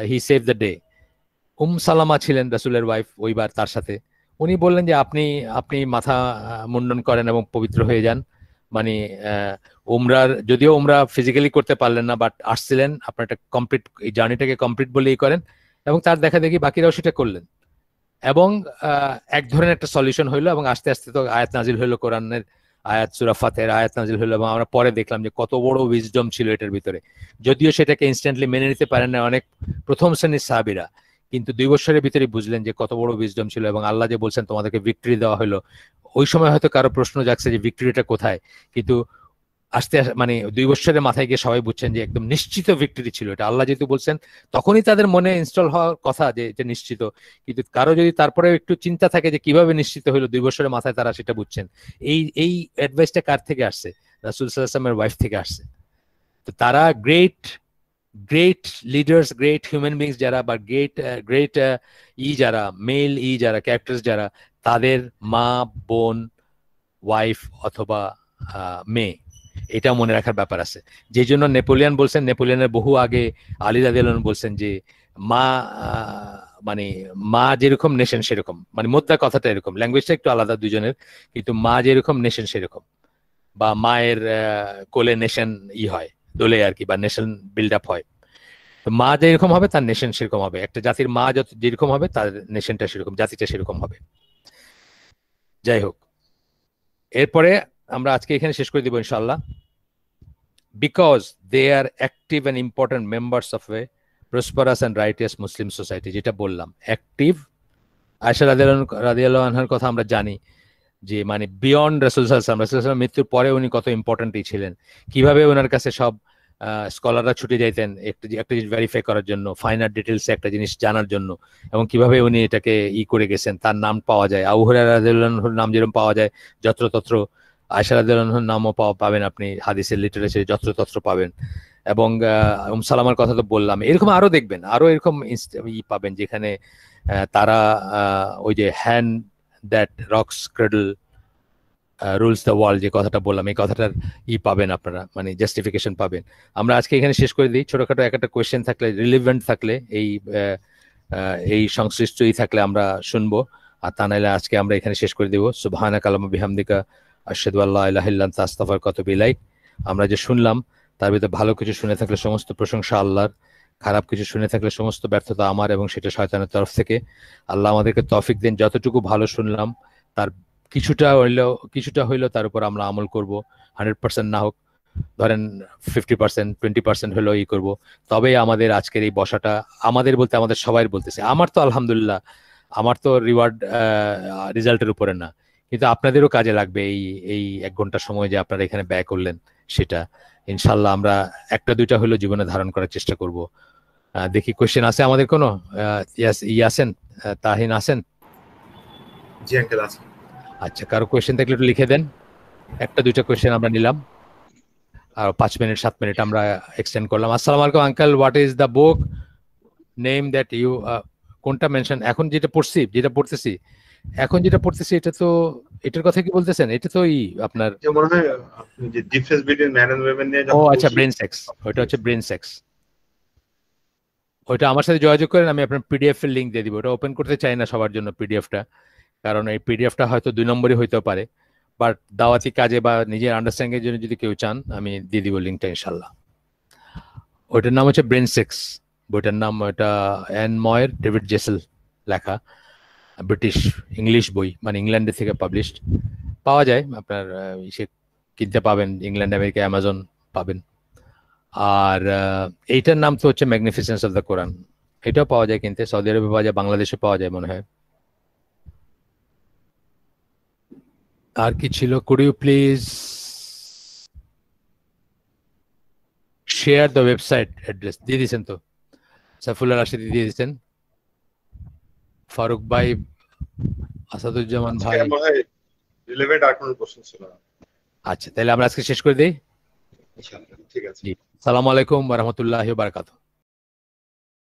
হি সেভ দ্য ডে? সালামা ছিলেন রাসূলের ওয়াইফ, ওইবার তার সাথে উনি বললেন যে আপনি মাথা মুন্ডন করেন এবং পবিত্র হয়ে যান। মানে যদিও উমরা ফিজিক্যালি করতে পারলেন না, বাট আসছিলেন, আপনার একটা কমপ্লিট, এই জার্নিটাকে কমপ্লিট বলেই করেন। এবং তার দেখা দেখি বাকিরাও সেটা করলেন, এবং এক ধরনের একটা সলিউশন হইলো। এবং আস্তে আস্তে তো আয়াত নাজিল হইলো কোরআনের, আয়াত সূরা ফাতিহার আয়াত নাযিল হলো এবং আমরা পরে দেখলাম যে কত বড় উইজডম ছিল এটার ভিতরে। যদিও সেটাকে ইনস্ট্যান্টলি মেনে নিতে পারেন না অনেক প্রথম শ্রেণীর সাহাবীরা, কিন্তু 2 বছরের ভিতরে বুঝলেন যে কত বড় উইজডম ছিল। এবং আল্লাহ যে বলছেন তোমাদেরকে ভিক্টরি দেওয়া হলো, ওই সময় হয়তো কারো প্রশ্ন জাগছে যে ভিক্টরিটা কোথায়, কিন্তু আস্তে আস্তে মানে 2 বছরের মাথায় গিয়ে সবাই বুঝছেন যে একদম নিশ্চিত ভিক্টরি ছিল এটা। আল্লাহ যেহেতু বলছেন তখনই তাদের মনে ইনস্টল হওয়ার কথা যে এটা নিশ্চিত। কিন্তু কারো যদি তারপরে একটু চিন্তা থাকে যে কিভাবে নিশ্চিত হলো, 2 বছরের মাথায় তারা সেটা বুঝছেন। এই অ্যাডভাইসটা কার থেকে আসছে? রাসূল সাল্লাল্লাহু আলাইহি ওয়াসাল্লামের ওয়াইফ থেকে আসছে। তো তারা great great leaders, great human beings যারা, বা গ্রেট যারা মেল যারা ক্যারেক্টার্স যারা, তাদের মা, বোন, ওয়াইফ অথবা মেয়ে, এটা মনে রাখার ব্যাপার আছে। যেই জন্য নেপোলিয়ন বলছেন, নেপোলিয়নের বহু আগে আলী রাদিয়াল্লাহু আনহু বলছেন যে মা মানে মা যেরকম নেশন সেরকম, মানে মোদ্দা কথাটা এরকম, ল্যাঙ্গুয়েজটা একটু আলাদা দুজনের, কিন্তু মা যেরকম নেশন সেরকম, বা মায়ের কোলে নেশন হয় দোলে আর কি, বা নেশন বিল্ড আপ হয়। তো মা যেরকম হবে তার নেশন সেরকম হবে। একটা জাতির মা যত যেরকম হবে তার নেশনটা সেরকম, জাতিটা সেরকম হবে। যাই হোক, এরপরে আমরা আজকে এখানে শেষ করে দিব ইনশাআল্লাহ। Because they are active and important members of a prosperous and righteous Muslim society, যেটা বললাম অ্যাক্টিভ। আয়েশা রাদিয়াল্লাহু আনহার কথা আমরা জানি যে মানে বিয়ন্ড রাসূল সাল্লাল্লাহু আলাইহি ওয়াসাল্লাম মৃত্যুর পরে উনি কত ইম্পর্টেন্টই ছিলেন, কিভাবে ওনার কাছে সব স্কলাররা ছুটে যাইতেন একটা জিনিস ভেরিফাই করার জন্য, ফাইনাল ডিটেলসে একটা জিনিস জানার জন্য, এবং কিভাবে উনি এটাকে করে গেছেন। তার নাম পাওয়া যায়, আবু হুরায়রা রাদিয়াল্লাহু আনহুর নাম যেরকম পাওয়া যায় যত্রতত্র, আয়েশা রাদিয়াল্লাহু আনহার নামও পাবেন আপনি হাদিসের লিটারেচারে যত্রতত্র পাবেন। এবং সালামার কথা তো বললাম, এরকম আরো দেখবেন, আরো এরকম পাবেন যেখানে তারা ওই যে hand that rocks cradle rules the world যে কথাটা বললাম, এই কথাটার পাবেন আপনারা, মানে জাস্টিফিকেশন পাবেন। আমরা আজকে এখানে শেষ করে দিই। ছোটখাটো একটা কোয়েশ্চেন থাকলে, রিলিভেন্ট থাকলে, এই সংশ্লিষ্টই থাকলে আমরা শুনবো, আর তা নাহলে আজকে আমরা এখানে শেষ করে দিব। সুবহানাকা আল্লাহুম্মা বিহামদিকা আশহাদু আল্লা ইলাহা ইল্লা আনতা আস্তাগফিরুকা ওয়া আতুবু ইলাইক। আমরা যে শুনলাম তার ভিতরে ভালো কিছু শুনে থাকলে সমস্ত প্রশংসা আল্লাহর, খারাপ কিছু শুনে থাকলে সমস্ত ব্যর্থতা আমার, এবং সেটা শয়তানের তরফ থেকে। আল্লাহ আমাদেরকে তৌফিক দিন যতটুকু ভালো শুনলাম তার কিছুটা হইলেও তার উপর আমরা আমল করব। 100% না হোক, ধরেন 50%, 20% হলেও করব। তবেই আমাদের আজকের এই বসাটা, আমাদের বলতে আমাদের সবাই বলতেছে, আমার তো আলহামদুলিল্লাহ, আমার তো রিওয়ার্ড রেজাল্টের উপরে না, কিন্তু আপনাদেরও কাজে লাগবে এই 1 ঘন্টা সময় যে আপনারা এখানে ব্যয় করলেন, সেটা ইনশাল্লাহ আমরা একটা দুইটা হলেও জীবনে ধারণ করার চেষ্টা করব। দেখি কোয়েশ্চেন আছে আমাদের কোনো? আছেন? তাহিন আছেন? জি আঙ্কেল আছেন। আচ্ছা, কারো কোয়েশ্চেন থাকলে একটু লিখে দেন। একটা দুইটা কোয়েশ্চেন আমরা নিলাম, আর 5 মিনিট 7 মিনিট আমরা এক্সটেন্ড করলাম। আসসালামু আলাইকুম uncle, what is the book name that you, কোনটা মেনশন? এখন যেটা পড়তেছি এটা তো, এটার কথা কি বলতেছেন? এটা তো আপনার মনে হয় আপনি যে difference between man and women নিয়ে, ও আচ্ছা, ব্রেন সেক্স, ওটা হচ্ছে ব্রেন সেক্স। ওইটা আমার সাথে যোগাযোগ করেন, আমি আপনার পিডিএফ এর লিংক দিয়ে দিব। ওটা ওপেন করতে চাই না সবার জন্য পিডিএফটা, কারণ এই পিডিএফটা হয়তো 2 নম্বরই হইতে পারে, বাট দাওয়াতি কাজে বা নিজের আন্ডারস্ট্যান্ডিং এর জন্য যদি কেউ চান আমি দিয়ে দিব লিঙ্কটা ইনশাল্লাহ। ওইটার নাম হচ্ছে ব্রেন সেক্স, বইটার নাম, ওটা অ্যান ময়ের, ডেভিড জেসেল লেখা, ব্রিটিশ ইংলিশ বই, মানে ইংল্যান্ডের থেকে পাবলিশড। পাওয়া যায় আপনার সে কিনতে পাবেন, ইংল্যান্ড, আমেরিকা, অ্যামাজন পাবেন। আর এইটার নাম তো হচ্ছে ম্যাগনিফিসেন্স অফ দ্য কোরআন, এটাও পাওয়া যায় কিনতে, সৌদি আরবে পাওয়া যায়, বাংলাদেশে পাওয়া যায় মনে হয়। আর কি ছিল? Could you please share the website address? দিয়ে দিয়েছেন তো, সাইফুল্লাহ রাশিদি দিয়ে দিয়েছেন, ফারুক ভাই, আসাদুজ্জামান ভাই। রিলেভেন্ট আর কোনো প্রশ্ন ছিল না। আচ্ছা, তাহলে আমরা আজকে শেষ করে দিই। ইনশাআল্লাহ, ঠিক আছে। জি, আসসালামু আলাইকুম ওয়া রাহমাতুল্লাহি ওয়া বারাকাতুহু।